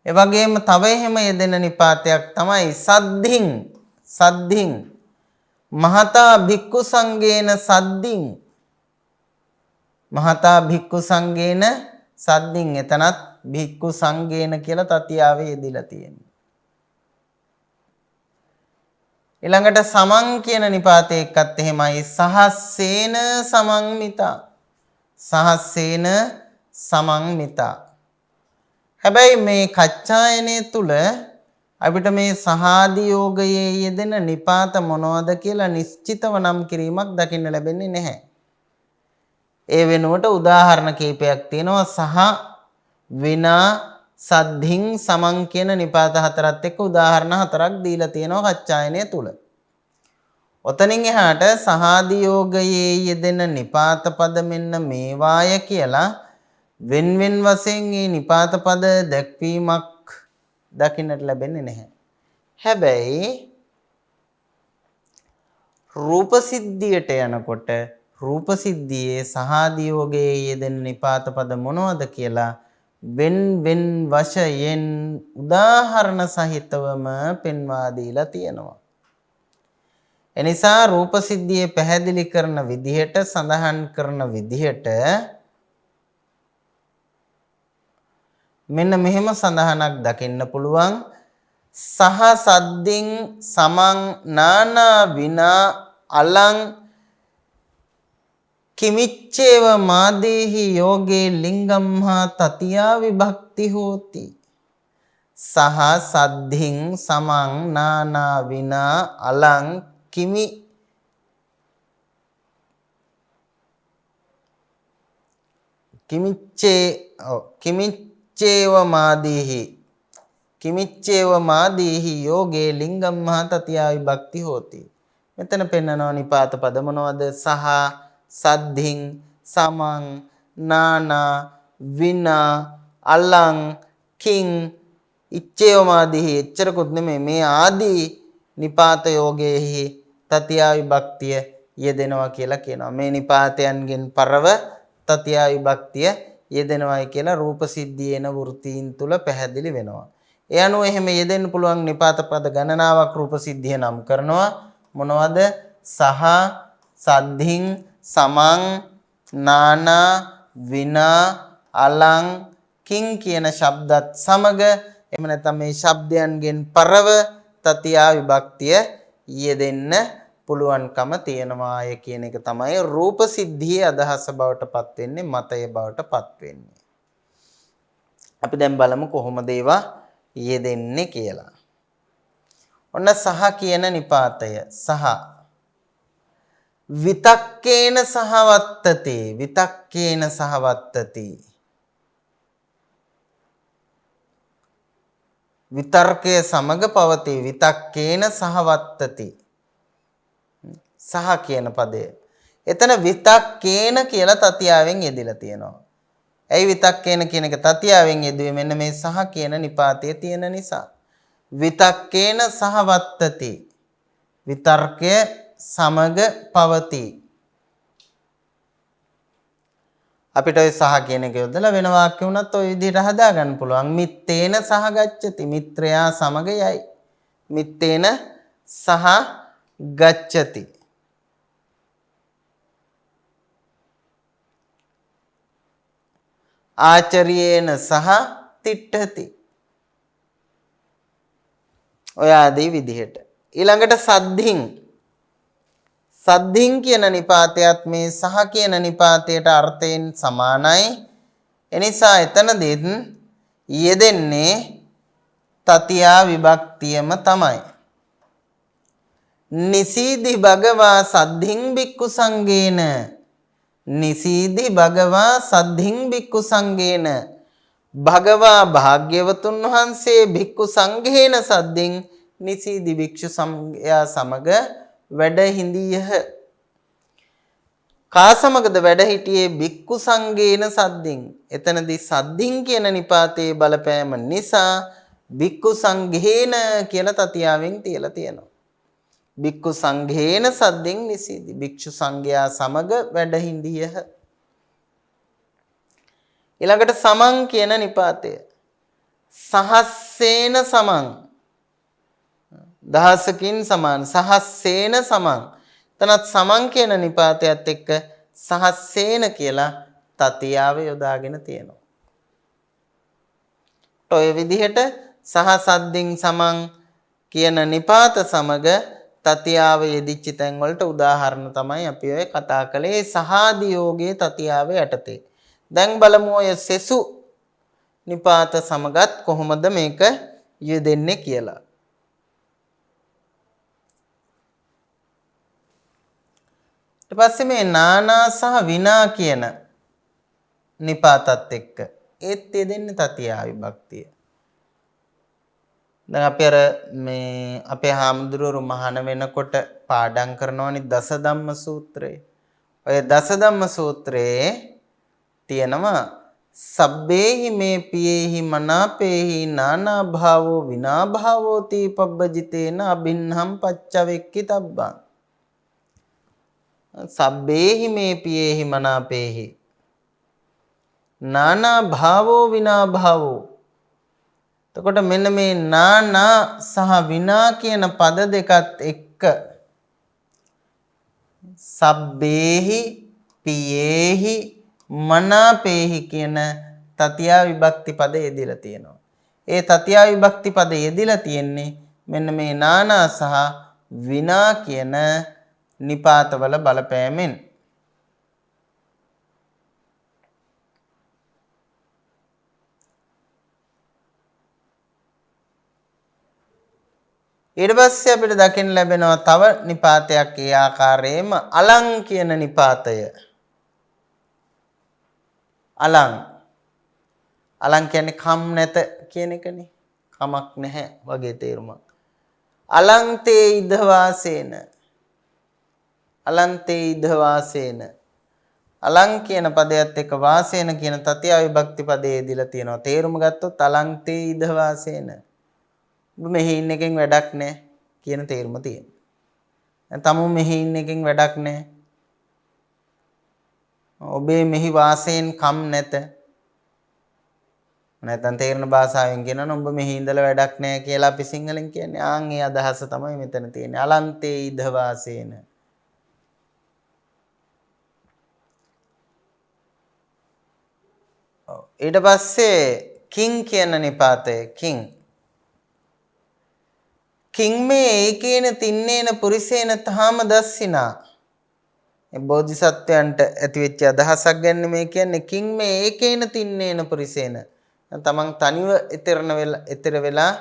ඒ වගේම තව එහෙම යෙදෙන නිපාතයක් තමයි සද්ධින්. සද්ධින් මහතා භික්ඛු සංඝේන සද්ධින්. මහතා භික්ඛු සංඝේන සද්ධින්. එතනත් භික්ඛු සංඝේන කියලා තතියාවේ යෙදিলা තියෙනවා. ඊළඟට සමන් කියන නිපාතේ එක්කත් එහෙමයි. සහස්සේන සමන්මිතා. සහස්සේන සමන්මිතා. හැබැයි මේ කච්චායනයේ තුල අපිට මේ සහාදි යෝගයේ යෙදෙන නිපාත මොනවද කියලා නිශ්චිතව නම් කිරීමක් දකින්න ලැබෙන්නේ නැහැ. ඒ වෙනුවට උදාහරණ කීපයක් තියෙනවා. සහ විනා සද්ධින් සමන් කියන නිපාත හතරත් එක්ක උදාහරණ හතරක් දීලා තියෙනවා කච්චායනය තුල. ඔතනින් එහාට සහාදි යෝගයේ යෙදෙන නිපාත පද මෙන්න මේවාය කියලා වෙන වෙන වශයෙන් මේ නිපාත පද දැක්වීමක් දකින්නට ලැබෙන්නේ නැහැ. හැබැයි රූප සිද්ධියට යනකොට රූප සිද්ධියේ සහාදි යෝගයේ යෙදෙන නිපාත පද මොනවද කියලා වෙන වෙන වශයෙන් උදාහරණ සහිතවම පෙන්වා දීලා තියෙනවා. එනිසා රූප සිද්ධියේ පැහැදිලි කරන විදිහට සඳහන් කරන විදිහට මෙන්න මෙහෙම සඳහනක් දකින්න පුළුවන්. සහ සද්දින් සමං නානා විනා අලං කිමිච්චේව මාදේහි යෝගේ ලිංගම්හා තතියා විභක්ති හෝති. සහ සද්ධින් සමං නානා විනා අලං කිමිච්චේව මාදේහි යෝගේ ලිංගම්හා තතියා විභක්ති හෝති. මෙතන පෙන්නනවා නිපාත පද මොනවද? සහ සද්ධින් සමං නානා විනා අලං කිං ඉච්ඡේවමාදීහි. එච්චරකුත් නෙමෙයි මේ ආදී නිපාත යෝගයේහි තතියා විභක්තිය යෙදෙනවා කියලා කියනවා. මේ නිපාතයන්ගෙන් පරව තතියා විභක්තිය යෙදෙනවායි කියලා රූප සිද්ධියේන වෘත්තීන් තුල පැහැදිලි වෙනවා. ඒ අනුව එහෙම යෙදෙන්න පුළුවන් නිපාත පද ගණනාවක් රූප සිද්ධිය නම් කරනවා. මොනවද? සහ සද්ධින් සමං නානා විනා අලං කිං කියන ශබ්දත් සමග එහෙම නැත්නම් මේ ශබ්දයන්ගෙන් පරව තතියා විභක්තිය යෙදෙන්න පුළුවන්කම තියනවාය කියන එක තමයි රූප සිද්ධියේ අදහස බවට පත් වෙන්නේ මතය බවට පත් වෙන්නේ. අපි දැන් බලමු කොහොමද ඒවා යෙදෙන්නේ කියලා. ඔන්න සහ කියන නිපාතය සහ විතක්කේන සහවත්තති විතක්කේන සහවත්තති විතර්කයේ සමග පවතී විතක්කේන සහවත්තති සහ කියන පදය. එතන විතක්කේන කියලා තතියාවෙන් යෙදিলা තියෙනවා. ඇයි විතක්කේන කියන එක තතියාවෙන් යෙදුවේ? මෙන්න මේ සහ කියන නිපාතයේ තියෙන නිසා. විතක්කේන සහවත්තති විතර්කය සමග පවතී. අපිට ඔය සහ කියන එක යොදලා වෙන වාක්‍ය වුණත් ඔය විදිහට හදා ගන්න පුළුවන්. මිත්තේන සහ ගච්ඡති මිත්‍රයා සමග යයි. මිත්තේන සහ ගච්ඡති. ආචර්යේන සහ තිට්ඨති. ඔය ආදී විදිහට. ඊළඟට සද්ධින් සද්ධින් කියන නිපාතයත් මේ සහ කියන නිපාතයට අර්ථයෙන් සමානයි. එනිසා එතනදීත් යෙදෙන්නේ තතියා විභක්තියම තමයි. නිසීදි භගවා සද්ධින් බික්කු සංගේන නිසීදි භගවා සද්ධින් බික්කු සංගේන භගවා භාග්‍යවතුන් වහන්සේ භික්කු සංඝේන සද්ධින් නිසීදි භික්ෂු සංඝයා සමග වැඩ හිඳියහ. කා සමගද වැඩ හිටියේ? භික්කු සංඝේන සද්ධින්. එතනදී සද්ධින් කියන නිපාතයේ බලපෑම නිසා භික්කු සංඝේන කියලා තතියාවෙන් තියලා තියෙනවා. භික්කු සංඝේන සද්ධින් නිසීදි භික්ෂු සංඝයා සමග වැඩ හිඳියහ. ඊළඟට සමං කියන නිපාතය සහස්සේන සමං දහසකින් සමාන සහස්සේන සමං. එතනත් සමං කියන නිපාතයත් එක්ක සහස්සේන කියලා තතියාව යොදාගෙන තියෙනවා. ඔය විදිහට සහ සද්දින් සමං කියන නිපාත සමග තතියාව යෙදිච්ච තැන් වලට උදාහරණ තමයි අපි ඔය කතා කළේ සහාදි යෝගයේ තතියාව යටතේ. දැන් බලමු ඔය සෙසු නිපාත සමගත් කොහොමද මේක යෙදෙන්නේ කියලා. ඊට පස්සේ මේ නානා සහ විනා කියන නිපාතත් එක්ක ඒත් යෙදෙන්නේ තතියා විභක්තිය. දැන් අපි අර මේ අපේ හාමුදුරුවෝ මහාන වෙනකොට පාඩම් කරනවනේ දස ධම්ම සූත්‍රය. ඔය දස ධම්ම සූත්‍රයේ තියෙනවා සබ්බේහි මේ පියේහි මනාපේහි නානා භාවෝ විනා භාවෝ තීපබ්බජිතේන අබින්හම් පච්චවෙක්කිතබ්බං. සබ්බේහි මේ පියේහි මනාපේහි නානා භාවෝ විනා භාවෝ. එතකොට මෙන්න මේ නානා සහ විනා කියන පද දෙකත් එක්ක සබ්බේහි පියේහි මනාපේහි කියන තතියා විභක්ති පද යෙදিলা තියෙනවා. ඒ තතියා විභක්ති පද යෙදিলা තියෙන්නේ මෙන්න මේ නානා සහ විනා කියන නිපාතවල බලපෑමෙන්. ඊට පස්සේ අපිට දකින්න ලැබෙනවා තව නිපාතයක් ඒ ආකාරයෙන්ම අලං කියන නිපාතය. අලං කියන්නේ කම් නැත කියන එකනේ. කමක් නැහැ වගේ තේරුමක්. අලං තේ ඉද වාසේන අලං තේ ඉද වාසේන. අලං කියන පදයට එක්ක වාසේන කියන තතියා විභක්ති පදයේ දීලා තියෙනවා. තේරුම ගත්තොත් අලං තේ ඉද වාසේන. ඔබ මෙහි ඉන්න එකෙන් වැඩක් නැහැ කියන තේරුම තියෙනවා. තමුන් මෙහි ඉන්න එකෙන් වැඩක් නැහැ. ඔබේ මෙහි වාසයෙන් කම් නැත. නැත්නම් තේරෙන භාෂාවෙන් කියනනම් ඔබ මෙහි ඉඳලා වැඩක් නැහැ කියලා අපි සිංහලෙන් කියන්නේ. ආන් ඒ අදහස තමයි මෙතන තියෙන්නේ. අලන්තේ ඉද වාසේන. ඊට පස්සේ කිං කියන නිපාතය කිං මේ ඒකේන තින්නේන පුරිසේන තාම දස්සිනා. බෝධිසත්වයන්ට ඇතිවෙච්ච අදහසක් ගන්න මේ කියන්නේ කිං මේ ඒකේන තින්නේන පුරිසේන. තමන් තනිව ඊතර වෙලා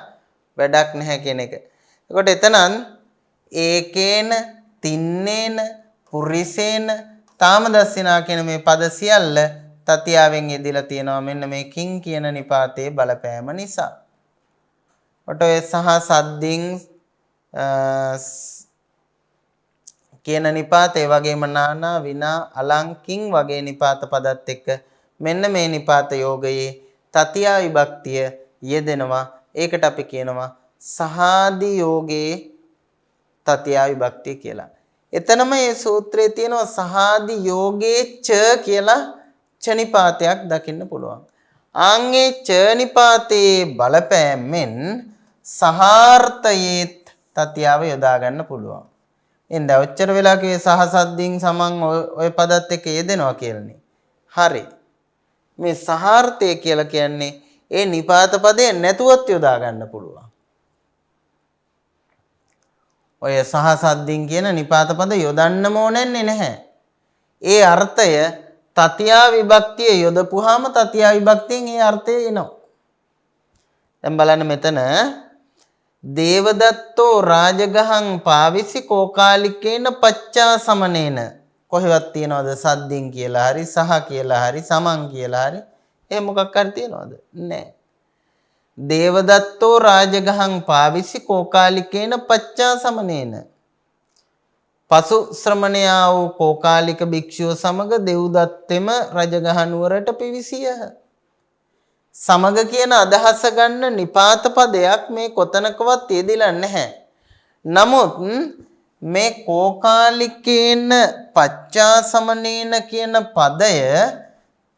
වැඩක් නැහැ කියන එක. එතකොට එතනන් ඒකේන තින්නේන පුරිසේන තාම දස්සිනා කියන මේ පද සියල්ල තතියාවෙන් යෙදিলা තියෙනවා මෙන්න මේ කිං කියන නිපාතයේ බලපෑම නිසා. ඔතේ සහ සද්දින් කියන නිපාත ඒ වගේම නානා විනා අලංකින් වගේ නිපාත පදත් එක්ක මෙන්න මේ නිපාත යෝගයේ තතියා විභක්තිය යෙදෙනවා. ඒකට අපි කියනවා සහාදි යෝගයේ තතියා විභක්තිය කියලා. එතනම මේ සූත්‍රයේ තියෙනවා සහාදි යෝගේ ච කියලා ච නිපාතයක් දකින්න පුළුවන්. ආන්ගේ ච නිපාතයේ බලපෑමෙන් සහාර්ථයේත් තතියාව යොදා ගන්න පුළුවන්. එඳ ඔච්චර වෙලා කියේ සහසද්දින් සමන් ඔය පදත් එක්ක යෙදෙනවා කියලානේ. හරි. මේ සහාර්ථය කියලා කියන්නේ ඒ නිපාත පදේ නැතුවත් යොදා ගන්න පුළුවන්. ඔය සහසද්දින් කියන නිපාත පද යොදන්නම ඕනෙන්නේ නැහැ. ඒ අර්ථය තතියා විභක්තිය යොදපුවාම තතියා විභක්තියෙන් ඒ අර්ථය එනවා. දැන් බලන්න මෙතන දේවදත්තෝ රාජගහං පාවිසි කෝකාලිකේන පච්චා සමනේන කොහෙවත් තියනවද සද්දින් කියලා හරි සහ කියලා හරි සමන් කියලා හරි ඒ මොකක් හරි තියනවද නැහැ. දේවදත්තෝ රාජගහං පාවිසි කෝකාලිකේන පච්චා සමනේන පසු ශ්‍රමණයා වූ කෝකාලික භික්ෂුව සමග දෙව්දත්තෙම රජගහ නුවරට පිවිසියහ. සමග කියන අදහස ගන්න නිපාත පදයක් මේ කොතනකවත් යෙදිලා නැහැ. නමුත් මේ කෝකාලිකේන පච්චා සමනේන කියන පදය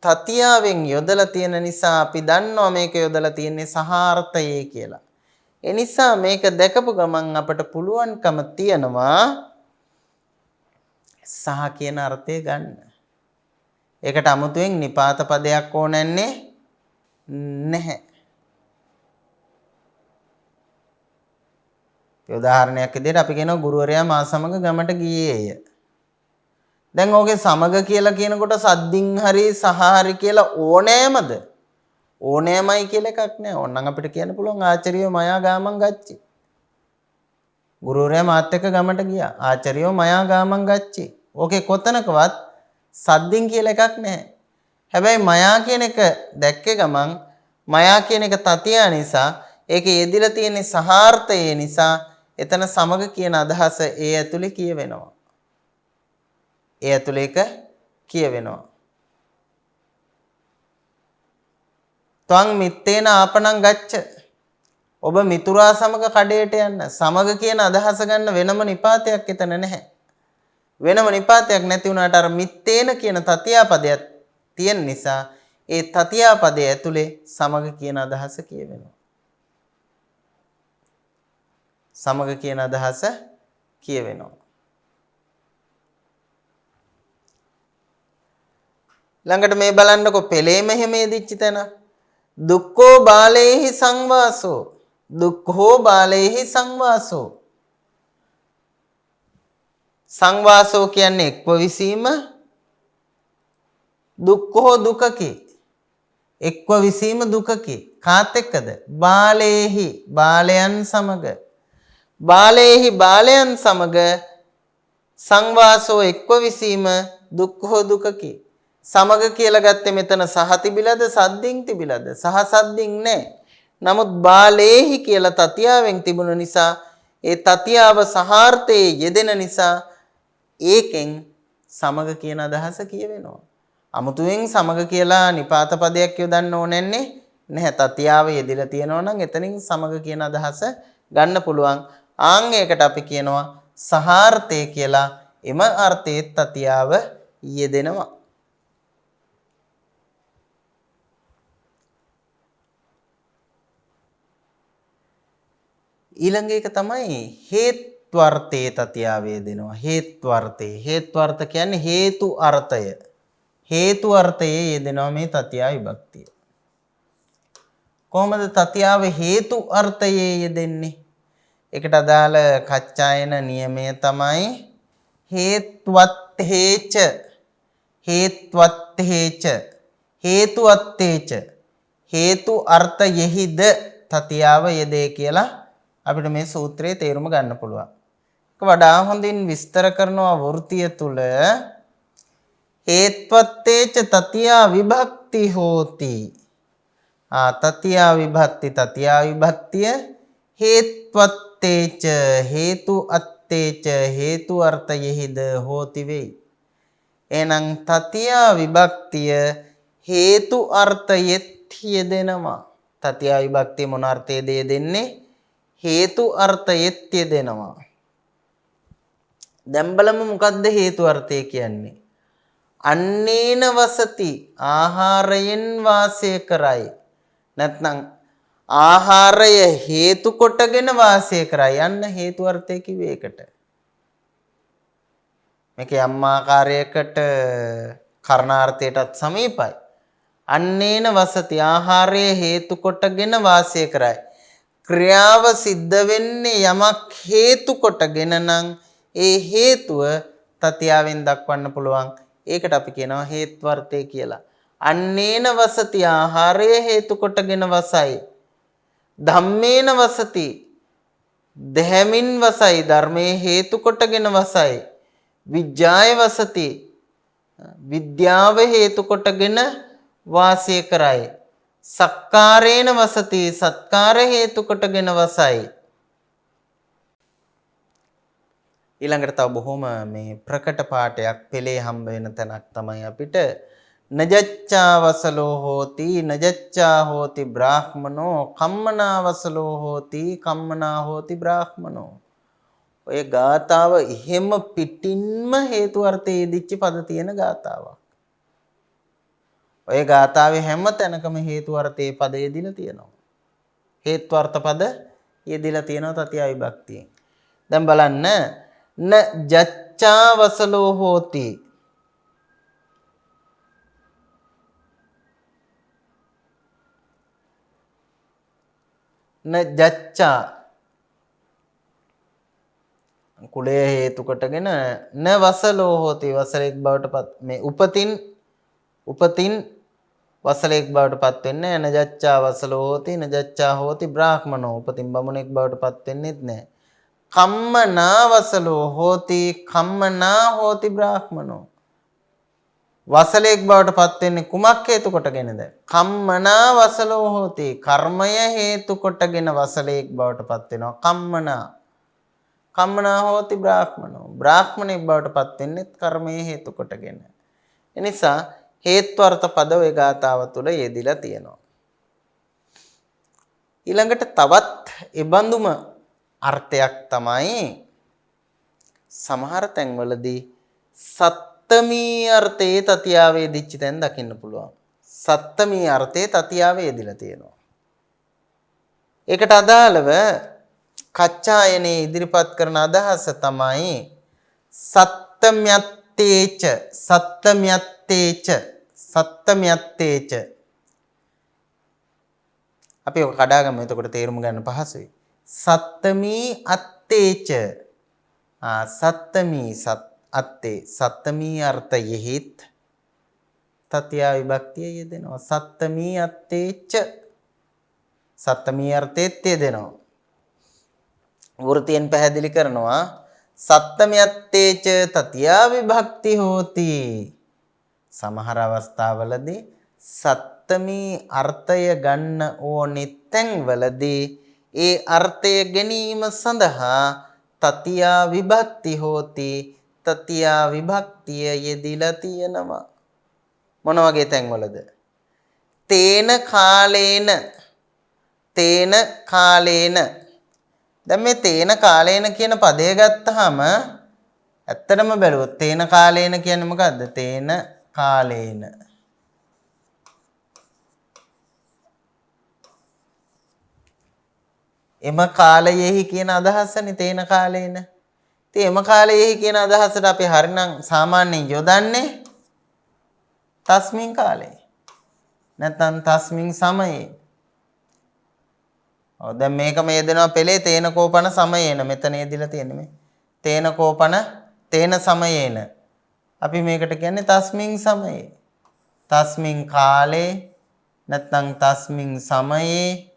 තතියාවෙන් යොදලා තියෙන නිසා අපි දන්නවා මේක යොදලා තියෙන්නේ සහාර්ථයේ කියලා. ඒ නිසා මේක දැකපු ගමන් අපට පුළුවන්කම තියනවා සහ කියන අර්ථය ගන්න. ඒකට අමුතුවෙන් නිපාත පදයක් ඕනන්නේ නැහැ. උදාහරණයක් විදිහට අපි කියනවා ගුරුවරයා මා සමග ගමට ගියේය. දැන් ඕකේ සමග කියලා කියනකොට සද්දින් හරි සහ හරි කියලා ඕනෑමද? ඕනෑමයි කියලා එකක් නැහැ. ඕනනම් අපිට කියන්න පුළුවන් ආචාර්යෝ මයා ගාමන් ගච්චි. ගුරුවරයා මාත් එක්ක ගමට ගියා. ආචාර්යෝ මයා ගාමන් ගච්චි. ඕකේ කොතනකවත් සද්දින් කියලා එකක් නැහැ. හැබැයි මයා කියන එක දැක්කේ ගමන් මයා කියන එක තතියා නිසා ඒකේ යෙදිලා තියෙන සහාර්ථය නිසා එතන සමග කියන අදහස ඒ ඇතුලේ කියවෙනවා. ඒ ඇතුලේ එක කියවෙනවා. ත්වං මිත්තේන ආපනං ගච්ඡ. ඔබ මිතුරා සමග කඩේට යන්න. සමග කියන අදහස ගන්න වෙනම නිපාතයක් එතන නැහැ. වෙනම නිපාතයක් නැති වුණාට අර මිත්තේන කියන තතියා පදයක් තියෙන නිසා ඒ තතියා පදයේ ඇතුලේ සමග කියන අදහස කියවෙනවා. සමග කියන අදහස කියවෙනවා. ළඟට මේ බලන්නකො පෙළේම එහෙම යෙදිච්ච තැන දුක්ඛෝ බාලේහි සංවාසෝ දුක්ඛෝ බාලේහි සංවාසෝ සංවාසෝ කියන්නේ එක්ව විසීම දුක්ඛෝ දුකකි එක්ව විසීම දුකකි කාත් එක්කද බාලේහි බාලයන් සමග බාලේහි බාලයන් සමග සංවාසෝ එක්ව විසීම දුක්ඛෝ දුකකි සමග කියලා ගත්තේ මෙතන සහ තිබිලද සද්දින් තිබිලද සහ සද්දින් නැහැ. නමුත් බාලේහි කියලා තතියාවෙන් තිබුණ නිසා ඒ තතියාව සහාර්ථයේ යෙදෙන නිසා ඒකෙන් සමග කියන අදහස කියවෙනවා. අමුතුවෙන් සමග කියලා නිපාත පදයක් යොදන්න ඕනෙන්නේ නැහැ. තතියාව යෙදিলা තියෙනවා නම් එතනින් සමග කියන අදහස ගන්න පුළුවන්. ආන් ඒකට අපි කියනවා සහාර්ථය කියලා. එම අර්ථයේ තතියාව යෙදෙනවා. ඊළඟ එක තමයි හේත්වර්ථයේ තතියාව යෙදෙනවා. හේත්වර්ථය කියන්නේ හේතු අර්ථය. හේතු අර්ථයේ යෙදෙනවා මේ තතියා විභක්තිය. කොහොමද තතියාව හේතු අර්ථයේ යෙදෙන්නේ? ඒකට අදාළ කච්චායන නියමය තමයි හේත්වත් හේච හේත්වත් හේච හේතුවත් හේච හේතු අර්ථයෙහිද තතියාව යෙදේ කියලා අපිට මේ සූත්‍රයේ තේරුම ගන්න පුළුවන්. ඒක වඩා හොඳින් විස්තර කරනවා වෘත්තිය තුල හේත්වත්තේච තතියා විභක්ති හෝති. තතියා විභක්තිය හේත්වත්තේච හේතු අත්තේච හේතු අර්ථයෙහිද හෝති වෙයි. එහෙනම් තතියා විභක්තිය හේතු අර්ථයෙත් යෙදෙනවා. තතියා විභක්තිය මොන අර්ථයේද යෙදෙන්නේ? හේතු අර්ථයෙත් යෙදෙනවා. දැන් බලමු මොකද්ද හේතු අර්ථය කියන්නේ? අන්නේන වසති ආහාරයෙන් වාසය කරයි. නැත්නම් ආහාරය හේතු කොටගෙන වාසය කරයි. යන්න හේතු අර්ථය කිව්වේ ඒකට. මේක යම් ආකාරයකට කර්ණාර්ථයටත් සමීපයි. අන්නේන වසති ආහාරය හේතු කොටගෙන වාසය කරයි. ක්‍රියාව සිද්ධ වෙන්නේ යමක් හේතු කොටගෙන නම් ඒ හේතුව තතියාවෙන් දක්වන්න පුළුවන්. ඒකට අපි කියනවා හේත්වර්ථය කියලා. අන්නේන වසති ආහාරය හේතු කොටගෙන වසයි. ධම්මේන වසති දෙහැමින් වසයි. ධර්මයේ හේතු කොටගෙන වසයි. විජ්ජාය වසති විද්‍යාව හේතු කොටගෙන වාසය කරයි. සක්කාරේන වසති සත්කාර හේතු කොටගෙන වසයි. ඊළඟට තව බොහොම මේ ප්‍රකට පාඩයක් පෙළේ හම්බ වෙන තැනක් තමයි අපිට නජච්ඡා වසලෝ හෝති නජච්ඡා හෝති බ්‍රාහ්මනෝ කම්මනා වසලෝ හෝති කම්මනා හෝති බ්‍රාහ්මනෝ. ඔය ගාතාව එහෙම පිටින්ම හේතු අර්ථයේ යෙදිච්ච පද තියෙන ගාතාවක්. ඔය ගාතාවේ හැම තැනකම හේතු අර්ථයේ පද යෙදිලා තියෙනවා. හේතු අර්ථ පද යෙදිලා තියෙනවා තතියා විභක්තියෙන්. දැන් බලන්න න ජච්ඡා වසලෝ හෝති න ජච්ඡා කුලය හේතු කොටගෙන න වසලෝ හෝති වසලෙක් බවට පත් මේ උපතින් වසලෙක් බවට පත් වෙන්නේ න ජච්ඡා වසලෝ හෝති න ජච්ඡා හෝති බ්‍රාහ්මනෝ උපතින් බමුණෙක් බවට පත් වෙන්නේත් නැහැ. කම්මනා වසලෝ හෝති කම්මනා හෝති බ්‍රාහ්මනෝ වසලෙක් බවට පත් වෙන්නේ කුමක් හේතු කොටගෙනද? කම්මනා වසලෝ හෝති කර්මය හේතු කොටගෙන වසලෙක් බවට පත් වෙනවා. කම්මනා හෝති බ්‍රාහ්මනෝ බ්‍රාහ්මණෙක් බවට පත් වෙන්නේ කර්මය හේතු කොටගෙන. එනිසා හේත්වර්ථ පද ඔය ගාතාව තුළ යෙදිලා තියෙනවා. ඊළඟට තවත් ඉබඳුම අර්ථයක් තමයි සමහර තැන්වලදී සත්තමී අර්ථයේ තතියාවේ දිච්ච තැන් දකින්න පුළුවන්. සත්තමී අර්ථයේ තතියාවේ යෙදිලා තියෙනවා. ඒකට අදාළව කච්චායනේ ඉදිරිපත් කරන අදහස තමයි සත්තම්‍යත්තේච අපි ඔක කඩාගමු එතකොට තේරුම් ගන්න පහසුයි. සත්තමී අත්තේච සත්තමී අත්තේ සත්තමී අර්ථයෙහිත් තතියා විභක්තිය යෙදෙනවා. සත්තමී අත්තේච සත්තමී අර්ථෙත් යෙදෙනවා. වෘතියෙන් පැහැදිලි කරනවා සත්තමයත්තේච තතියා විභක්ති හෝති. සමහර අවස්ථාවලදී සත්තමී අර්ථය ගන්න ඕනේ තැන්වලදී ඒ අර්ථය ගැනීම සඳහා තතියා විභක්ති හෝති. තතියා විභක්තිය යෙදිලා තියෙනවා. මොන වගේ තැන්වලද? තේන කාලේන දැන් මේ තේන කාලේන කියන පදය ගත්තාම ඇත්තටම බැලුවොත් තේන කාලේන කියන්නේ මොකද්ද? තේන කාලේන එම කාලයෙහි කියන අදහසනේ තේන කාලේන. ඉතින් එම කාලයෙහි කියන අදහසට අපි හරිනම් සාමාන්‍යයෙන් යොදන්නේ තස්මින් කාලේ. නැත්නම් තස්මින් සමයේ. ඔව් දැන් මේකම යෙදෙනවා පෙළේ තේන කෝපන සමයේන. මෙතන යෙදිලා තියෙන්නේ මේ. තේන කෝපන තේන සමයේන. අපි මේකට කියන්නේ තස්මින් සමයේ. තස්මින් කාලේ නැත්නම් තස්මින් සමයේ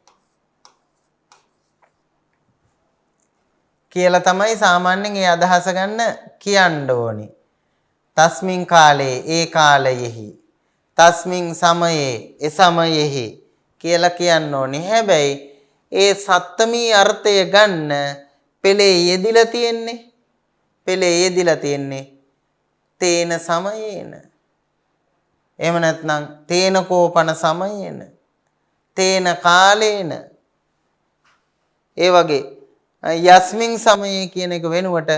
කියලා තමයි සාමාන්‍යයෙන් ඒ අදහස ගන්න කියන්න ඕනි. තස්මින් කාලේ ඒ කාලයෙහි තස්මින් සමයේ ඒ සමයෙහි කියලා කියන්න ඕනි. හැබැයි ඒ සත්තමී අර්ථය ගන්න පෙළේ යෙදිලා තියෙන්නේ. පෙළේ යෙදිලා තියෙන්නේ තේන සමයේන. එහෙම නැත්නම් තේන කෝපන සමයේන. තේන කාලේන. ඒ වගේ යස්මින් සමයේ කියන එක වෙනුවට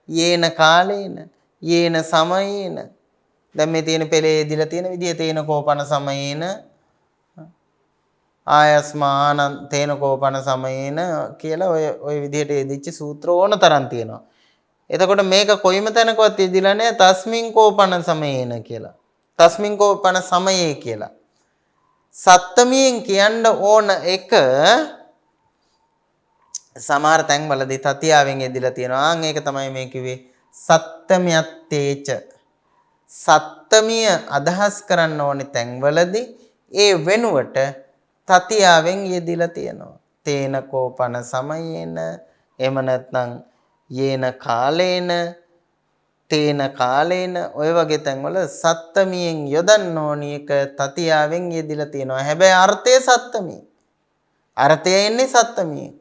යේන කාලේන යේන සමයේන. දැන් මේ තියෙන පෙළේ යෙදිලා තියෙන විදිය තේන කෝපන සමයේන ආයස්මාන තේන කෝපන සමයේන කියලා ඔය විදිහට යෙදිච්ච සූත්‍ර ඕන තරම් තියෙනවා. එතකොට මේක කොයිම තැනකවත් යෙදිලා නැහැ තස්මින් කෝපන සමයේන කියලා. තස්මින් කෝපන සමයේ කියලා. සත්තමියෙන් කියන්න ඕන එක සමහර තැන්වලදී තතියාවෙන් යෙදිලා තියෙනවා. ආන් ඒක තමයි මේ කිව්වේ සත්තමියත්තේච. සත්තමිය අදහස් කරන්න ඕනේ තැන්වලදී ඒ වෙනුවට තතියාවෙන් යෙදිලා තියෙනවා. තේන කෝපන සමයේන එහෙම නැත්නම් යේන කාලේන තේන කාලේන ඔය වගේ තැන්වල සත්තමියෙන් යොදන්න ඕනි එක තතියාවෙන් යෙදිලා තියෙනවා. හැබැයි අර්ථය සත්තමිය. අර්ථය එන්නේ සත්තමියෙන්.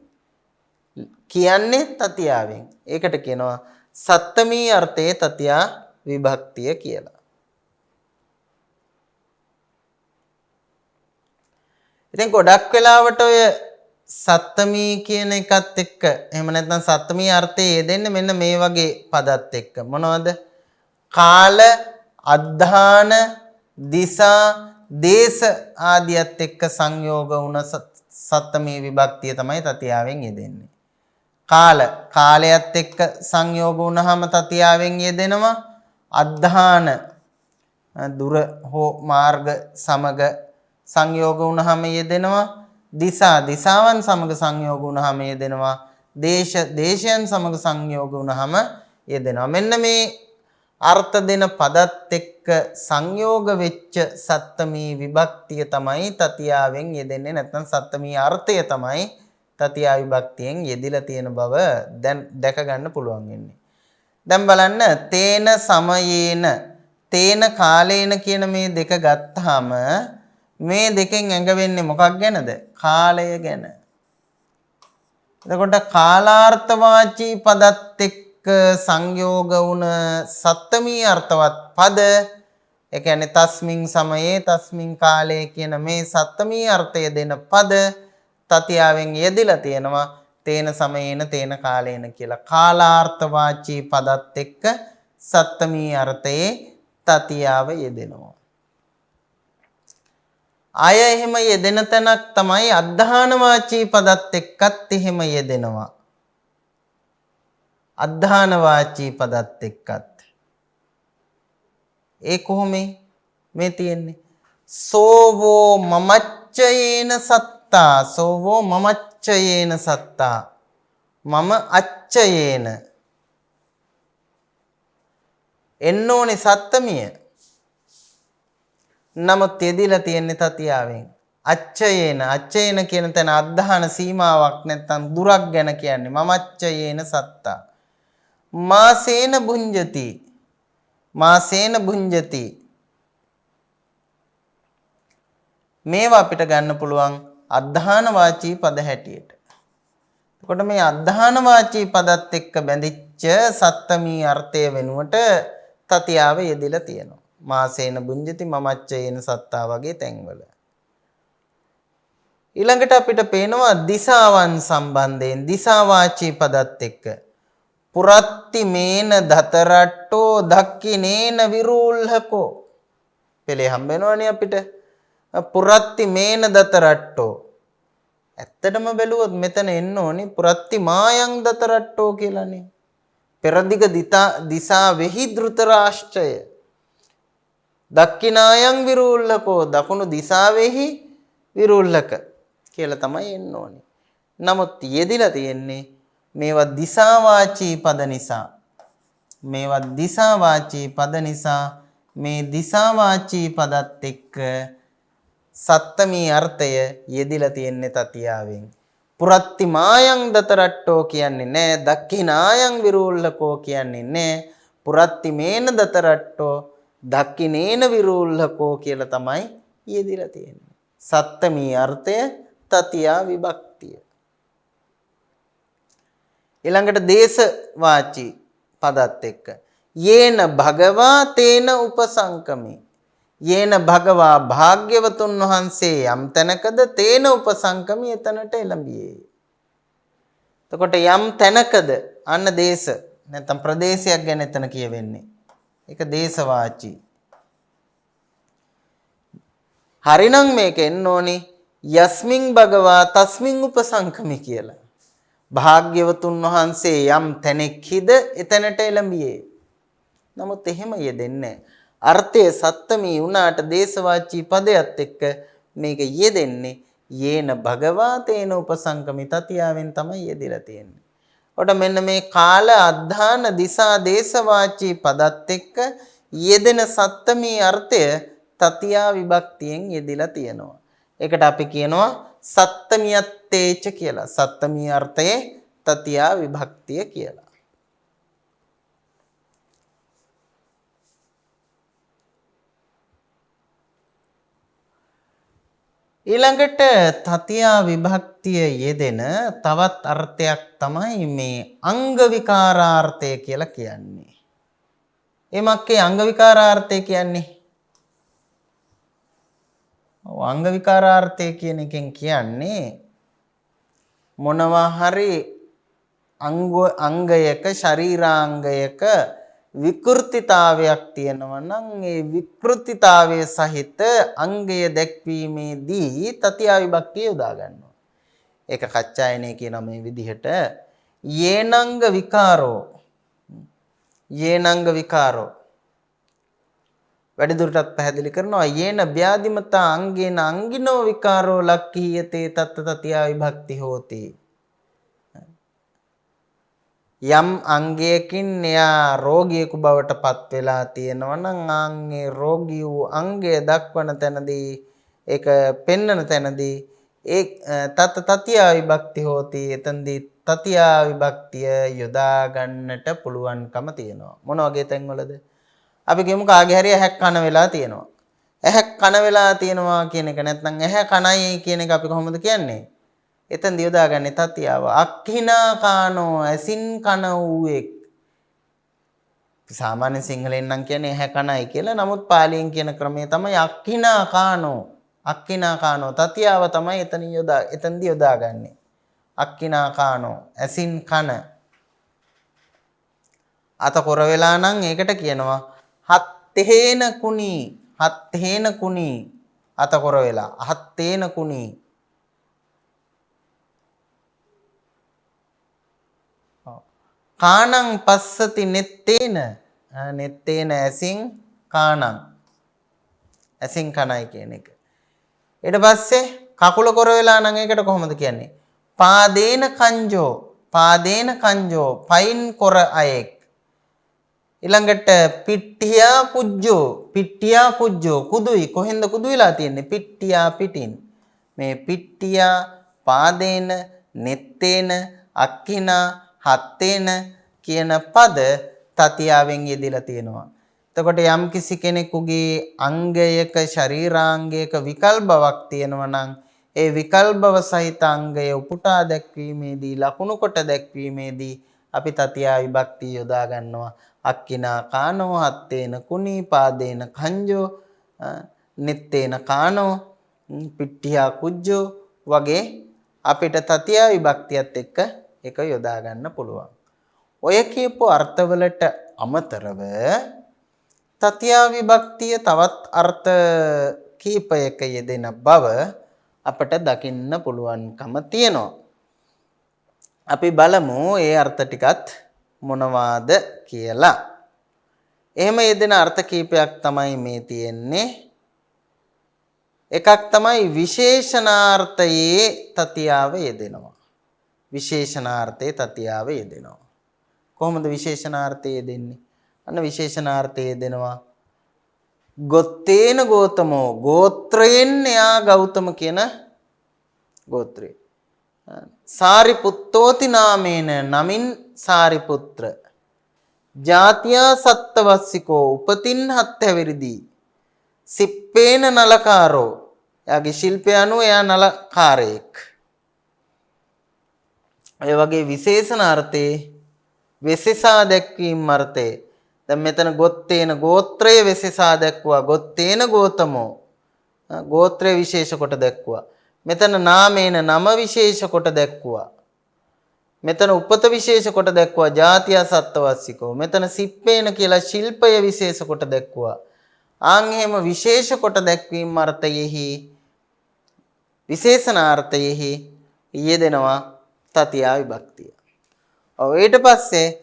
කියන්නේ තතියාවෙන්. ඒකට කියනවා සත්තමී අර්ථයේ තතියා විභක්තිය කියලා. ඉතින් ගොඩක් වෙලාවට ඔය සත්තමී කියන එකත් එක්ක එහෙම නැත්නම් සත්තමී අර්ථයේ යෙදෙන්නේ මෙන්න මේ වගේ පදත් එක්ක. මොනවද? කාල, අද්ධාන, දිසා, දේශ ආදියත් එක්ක සංයෝග වුණ සත්තමී විභක්තිය තමයි තතියාවෙන් යෙදෙන්නේ. කාලයත් එක්ක සංයෝග වුණාම තතියාවෙන් යෙදෙනවා. අද්ධාන දුර හෝ මාර්ග සමග සංයෝග වුණාම යෙදෙනවා. දිසාවන් සමග සංයෝග වුණාම යෙදෙනවා. දේශයන් සමග සංයෝග වුණාම යෙදෙනවා. මෙන්න මේ අර්ථ දෙන පදත් එක්ක සංයෝග වෙච්ච සත්තමී විභක්තිය තමයි තතියාවෙන් යෙදෙන්නේ. නැත්නම් සත්තමී අර්ථය තමයි තතියා විභක්තියෙන් යෙදිලා තියෙන බව දැන් දැක ගන්න පුළුවන් වෙන්නේ. දැන් බලන්න තේන සමයේන තේන කාලේන කියන මේ දෙක ගත්තාම මේ දෙකෙන් ඇඟ වෙන්නේ මොකක් ගැනද? කාලය ගැන. එතකොට කාලාර්ථවාචී පදත් එක්ක සංයෝග වුණ සත්තමී අර්ථවත් පද ඒ කියන්නේ තස්මින් සමයේ තස්මින් කාලේ කියන මේ සත්තමී අර්ථය දෙන පද තතියාවෙන් යෙදිලා තියෙනවා තේන සමයේන තේන කාලේන කියලා. කාලාර්ථවාචී පදත් එක්ක සත්තමී අර්ථයේ තතියාව යෙදෙනවා. ආය එහෙම යෙදෙන තැනක් තමයි අද්ධානවාචී පදත් එක්කත් එහෙම යෙදෙනවා. අද්ධානවාචී පදත් එක්කත්. ඒ කොහොමද මේ තියෙන්නේ? සෝවෝ මමච්චයේන සත්තා සෝවෝ මමච්චයේන සත්තා මම අච්චයේන එන්න ඕනේ සත්තමිය. නමුත් යෙදිලා තියෙන්නේ තතියාවෙන්. අච්චයේන කියන තැන අද්ධාන සීමාවක් නැත්තම් දුරක් ගැන කියන්නේ මමච්චයේන සත්තා. මාසේන භුංජති මේවා අපිට ගන්න පුළුවන් අද්ධාන වාචී පද හැටියට. එතකොට මේ අද්ධාන වාචී පදත් එක්ක බැඳිච්ච සත්තමී අර්ථය වෙනුවට තතියාව යෙදিলা තියෙනවා. මාසේන බුඤ්ජති මමච්චයේන සත්තා වගේ තැන්වල. ඊළඟට අපිට පේනවා දිසාවන් සම්බන්ධයෙන් දිසා වාචී පදත් එක්ක පුරත්ති මේන දතරට්ටෝ දක්ඛිනේන විරූල්හකෝ පෙළේ හම්බ වෙනවනේ අපිට. පුරත්ති මේන දතරට්ටෝ ඇත්තටම බැලුවොත් මෙතන එන්න ඕනේ පුරත්ති මායං දතරට්ටෝ කියලානේ. පෙරදිග දිසා වෙහි ධෘතරාෂ්ට්‍රය දක්ඛිනායන් විරූල්ලකෝ දකුණු දිසාවෙහි විරූල්ලක කියලා තමයි එන්න ඕනේ. නමුත් යෙදිලා තියෙන්නේ මේවා දිසාවාචී පද නිසා. මේවා දිසාවාචී පද නිසා මේ දිසාවාචී පදත් එක්ක සත්තමී අර්ථය යෙදිලා තියෙන්නේ තතියාවෙන්. පුරත්ති මායං දතරට්ටෝ කියන්නේ නෑ. දක්ඛිනායං විරූල්ලකෝ කියන්නේ නෑ. පුරත්ති මේන දතරට්ටෝ දක්ඛිනේන විරූල්ලකෝ කියලා තමයි යෙදිලා තියෙන්නේ. සත්තමී අර්ථය තතියා විභක්තිය. ඊළඟට දේශවාචී පදත් එක්ක යේන භගවා තේන උපසංකමි. යේන භගවා භාග්‍යවතුන් වහන්සේ යම් තැනකද තේන උපසංකමි එතනට එළඹියේ. එතකොට යම් තැනකද අන්න දේශ නැත්නම් ප්‍රදේශයක් ගැන එතන කියවෙන්නේ. ඒක දේශවාචී. හරිනම් මේක එන්න ඕනි යස්මින් භගවා තස්මින් උපසංකමි කියලා. භාග්‍යවතුන් වහන්සේ යම් තැනෙක්හිද එතනට එළඹියේ. නමුත් එහෙම යෙදෙන්නේ අර්ථය සත්තමී වුණාට දේශවාචී පදයට එක්ක මේක යෙදෙන්නේ යේන භගවා තේන උපසංකමි තතියාවෙන් තමයි යෙදিলা තියෙන්නේ. ඔට මෙන්න මේ කාල අද්ධාන දිසා දේශවාචී පදත් එක්ක යෙදෙන සත්තමී අර්ථය තතියා විභක්තියෙන් යෙදিলা තියෙනවා. ඒකට අපි කියනවා සත්තමියත්තේච කියලා. සත්තමී අර්ථයේ තතියා විභක්තිය කියලා. ඊළඟට තතියා විභක්තිය යෙදෙන තවත් අර්ථයක් තමයි මේ අංග විකාරාර්ථය කියලා කියන්නේ. එමක්කේ අංග විකාරාර්ථය කියන්නේ? අංග විකාරාර්ථය කියන එකෙන් කියන්නේ මොනවා හරි අංගයක ශරීරාංගයක විකෘතිතාවයක් තියෙනවා නම් ඒ විකෘතිතාවය සහිත අංගය දැක්වීමේදී තතියා විභක්තිය යොදා ගන්නවා. ඒක කච්චායනේ කියන මේ විදිහට යේනංග විකාරෝ වැඩිදුරටත් පැහැදිලි කරනවා යේන ව්‍යාධිමතා අංගේන අංගිනෝ විකාරෝ ලක්ඛීයතේ තත්ත තතියා විභක්ති හෝති. යම් අංගයකින් එයා රෝගියෙකු බවට පත් වෙලා තියෙනවා නම් ආන්ගේ රෝගී වූ අංගය දක්වන තැනදී ඒක පෙන්වන තැනදී ඒ තත් තතියා විභක්ති හෝති. එතනදී තතියා විභක්තිය යොදා ගන්නට පුළුවන්කම තියෙනවා. මොන වගේ තැන්වලද? අපි කියමු කාගේ හරි ඇහැක් කන වෙලා තියෙනවා. ඇහැක් කන වෙලා තියෙනවා කියන එක නැත්නම් ඇහැ කනයි කියන එක අපි කොහොමද කියන්නේ? එතෙන් යොදාගන්නේ තතියාව. අක්ඛිනා කානෝ ඇසින් කන වූෙක්. සාමාන්‍ය සිංහලෙන් නම් කියන්නේ ඇහැ කනයි කියලා. නමුත් පාලියෙන් කියන ක්‍රමය තමයි අක්ඛිනා කානෝ. අක්ඛිනා කානෝ තතියාව තමයි එතෙන්දී යොදාගන්නේ. අක්ඛිනා කානෝ ඇසින් කන. අත කොර වෙලා නම් ඒකට කියනවා හත්තේන කුණි. හත්තේන කුණි අත කොර වෙලා. හත්තේන කුණි. කානං පස්සති නෙත්තේන. නෙත්තේන ඇසින් කානං. ඇසින් කනයි කියන එක. ඊට පස්සේ කකුල කොර වෙලා නම් ඒකට කොහොමද කියන්නේ? පාදේන කංජෝ. පාදේන කංජෝ පයින් කොර අයෙක්. ඊළඟට පිට්ඨියා කුජ්ජෝ. පිට්ඨියා කුජ්ජෝ කුදුයි. කොහෙන්ද කුදු වෙලා තියෙන්නේ? පිට්ඨියා පිටින්. මේ පිට්ඨියා පාදේන නෙත්තේන අක්ඛිනා හත්තේන කියන පද තතියාවෙන් යෙදিলা තියෙනවා. එතකොට යම් කිසි කෙනෙකුගේ අංගයක ශරීරාංගයක විකල්පයක් තියෙනවා නම් ඒ විකල්පව සහිත අංගය උපුටා දැක්වීමේදී ලකුණු කොට දැක්වීමේදී අපි තතියා විභක්තිය යොදා ගන්නවා. අක්ඛිනා කානෝ හත්තේන කුණි පාදේන කංජෝ නිත්තේන කානෝ පිට්ඨියා කුජ්ජෝ වගේ අපිට තතියා විභක්තියත් එක්ක ඒක යොදා ගන්න පුළුවන්. ඔය කියපු අර්ථවලට අමතරව තතියා විභක්තිය තවත් අර්ථ කීපයක යෙදෙන බව අපට දකින්න පුළුවන්කම තියෙනවා. අපි බලමු ඒ අර්ථ ටිකත් මොනවාද කියලා. එහෙම යෙදෙන අර්ථ කීපයක් තමයි මේ තියෙන්නේ. එකක් තමයි විශේෂණාර්ථයේ තතියාව යෙදෙනවා. විශේෂණාර්ථයේ තතියාව යෙදෙනවා. කොහොමද විශේෂණාර්ථය යෙදෙන්නේ? අන්න විශේෂණාර්ථය යෙදෙනවා. ගොත්තේන ගෝතමෝ ගෝත්‍රයෙන් එයා ගෞතම කියන ගෝත්‍රය. සාරිපුත්තෝති නාමේන නමින් සාරිපුත්‍ර. ජාතියා සත්තවස්සිකෝ උපතින් හත්හැවිරිදී. සිප්පේන නලකාරෝ. එයාගේ ශිල්පය අනුව එයා නලකාරයෙක්. ඒ වගේ විශේෂණ අර්ථයේ විශේෂා දැක්වීම අර්ථයේ දැන් මෙතන ගොත්තේන ගෝත්‍රයේ විශේෂා දැක්වුවා. ගොත්තේන ගෝතමෝ ගෝත්‍රය විශේෂ කොට දැක්වුවා. මෙතන නාමේන නම විශේෂ කොට දැක්වුවා. මෙතන උපත විශේෂ කොට දැක්වුවා. ජාතිය සත්වස්සිකෝ. මෙතන සිප්පේන කියලා ශිල්පය විශේෂ කොට දැක්වුවා. ආන් එහෙම විශේෂ කොට දැක්වීම අර්ථයෙහි විශේෂණාර්ථයෙහි යෙදෙනවා තතියා විභක්තිය. ඔව් ඊට පස්සේ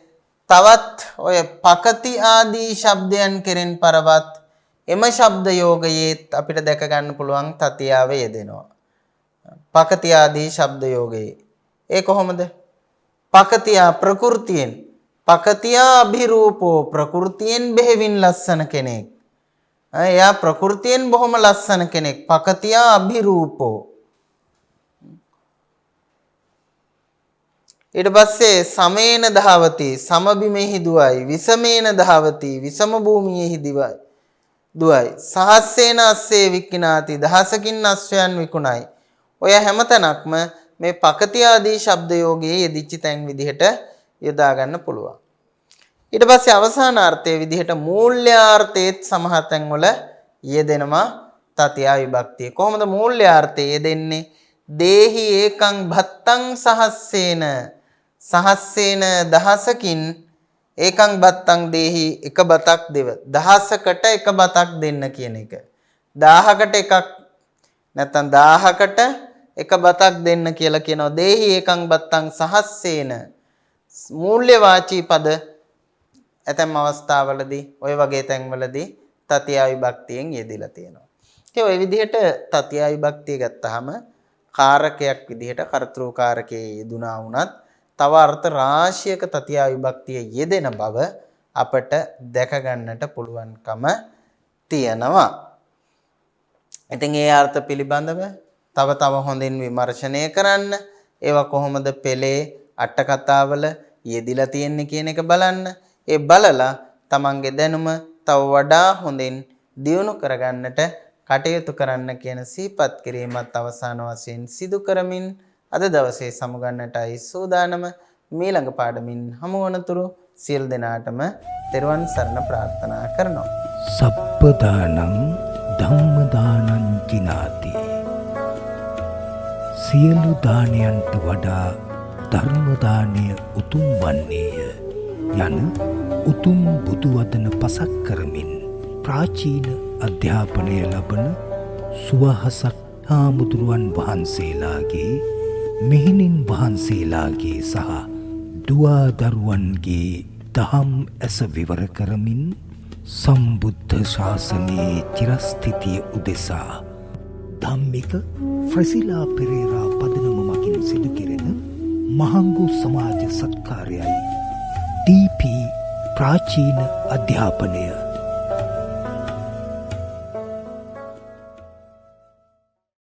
තවත් ඔය පකති ආදී ශබ්දයන් කෙරෙන් පරවත් එම ශබ්ද යෝගයේත් අපිට දැක ගන්න පුළුවන් තතියාව යෙදෙනවා. පකති ආදී ශබ්ද යෝගයේ ඒ කොහොමද? පකතියා ප්‍රകൃතියෙන් පකතියා අභිරූපෝ ප්‍රകൃතියෙන් බෙහෙවින් ලස්සන කෙනෙක්. එයා ප්‍රകൃතියෙන් බොහොම ලස්සන කෙනෙක්. පකතියා අභිරූපෝ. ඊට පස්සේ සමේන ධාවති සමබිමෙහි දුවයි. විසමේන ධාවති විසම භූමියෙහි දුවයි. සහස්සේන අස්සේ වික්කිනාති දහසකින් අස්වැයන් විකුණයි. ඔය හැමතැනක්ම මේ පකති ආදී ශබ්ද යෝගයේ යෙදිච්ච තැන් විදිහට යොදා ගන්න පුළුවන්. ඊට පස්සේ අවසාන අර්ථයේ විදිහට මූල්‍යාර්ථයේත් සමහර තැන්වල යෙදෙනවා තතියා විභක්තිය. කොහොමද මූල්‍යාර්ථය යෙදෙන්නේ? දේහි ඒකං භත්තං සහස්සේන සහස්සේන දහසකින් ඒකං බත්තං දේහි එක බතක් දෙව. දහසකට එක බතක් දෙන්න කියන එක. 1000කට එකක් නැත්නම් 1000කට එක බතක් දෙන්න කියලා කියනවා. දේහි ඒකං බත්තං සහස්සේන මූල්‍ය වාචී පද ඇතැම් අවස්ථාවලදී ඔය වගේ තැන්වලදී තතියා විභක්තියෙන් යෙදিলা තියෙනවා. ඒ ඔය විදිහට තතියා විභක්තිය ගත්තාම කාරකයක් විදිහට කර්තෘකාරකයේ යෙදුනා වුණත් තව අර්ථ රාශියක තතියා විභක්තිය යෙදෙන බව අපට දැක ගන්නට පුළුවන්කම තියෙනවා. ඉතින් ඒ අර්ථ පිළිබඳව තව හොඳින් විමර්ශනය කරන්න. ඒවා කොහොමද පෙළේ අට කතාවල යෙදිලා තියෙන්නේ කියන එක බලන්න. ඒ බලලා තමන්ගේ දැනුම තව වඩා හොඳින් දියුණු කරගන්නට කටයුතු කරන්න කියන සිහිපත් කිරීමත් අවසාන වශයෙන් සිදු කරමින් අද දවසේ සමුගන්නටයි සූදානම. මීළඟ පාඩමින් හමු වනතුරු සියලු දෙනාටම තෙරුවන් සරණ ප්‍රාර්ථනා කරනවා. සබ්බ දානං ධම්ම දානං කිනාති. සියලු දානයන්ට වඩා ධර්ම දානය උතුම් වන්නේය යන උතුම් බුදු වදන පසක් කරමින් ප්‍රාචීන අධ්‍යාපනය ලබන සුවහසක් හාමුදුරුවන් වහන්සේලාගේ මෙහෙණින් වහන්සේලාගේ සහ දුවදරුවන්ගේ දහම් ඇස විවර කරමින් සම්බුද්ධ ශාසනයේ චිරස්ථිතිය උදෙසා ධම්මික ෆ්‍රසිලා පෙරේරා පදනම මගින් සිදු කෙරෙන මහංගු සමාජ සත්කාරයයි ඩීපී ප්‍රාචීන අධ්‍යාපනය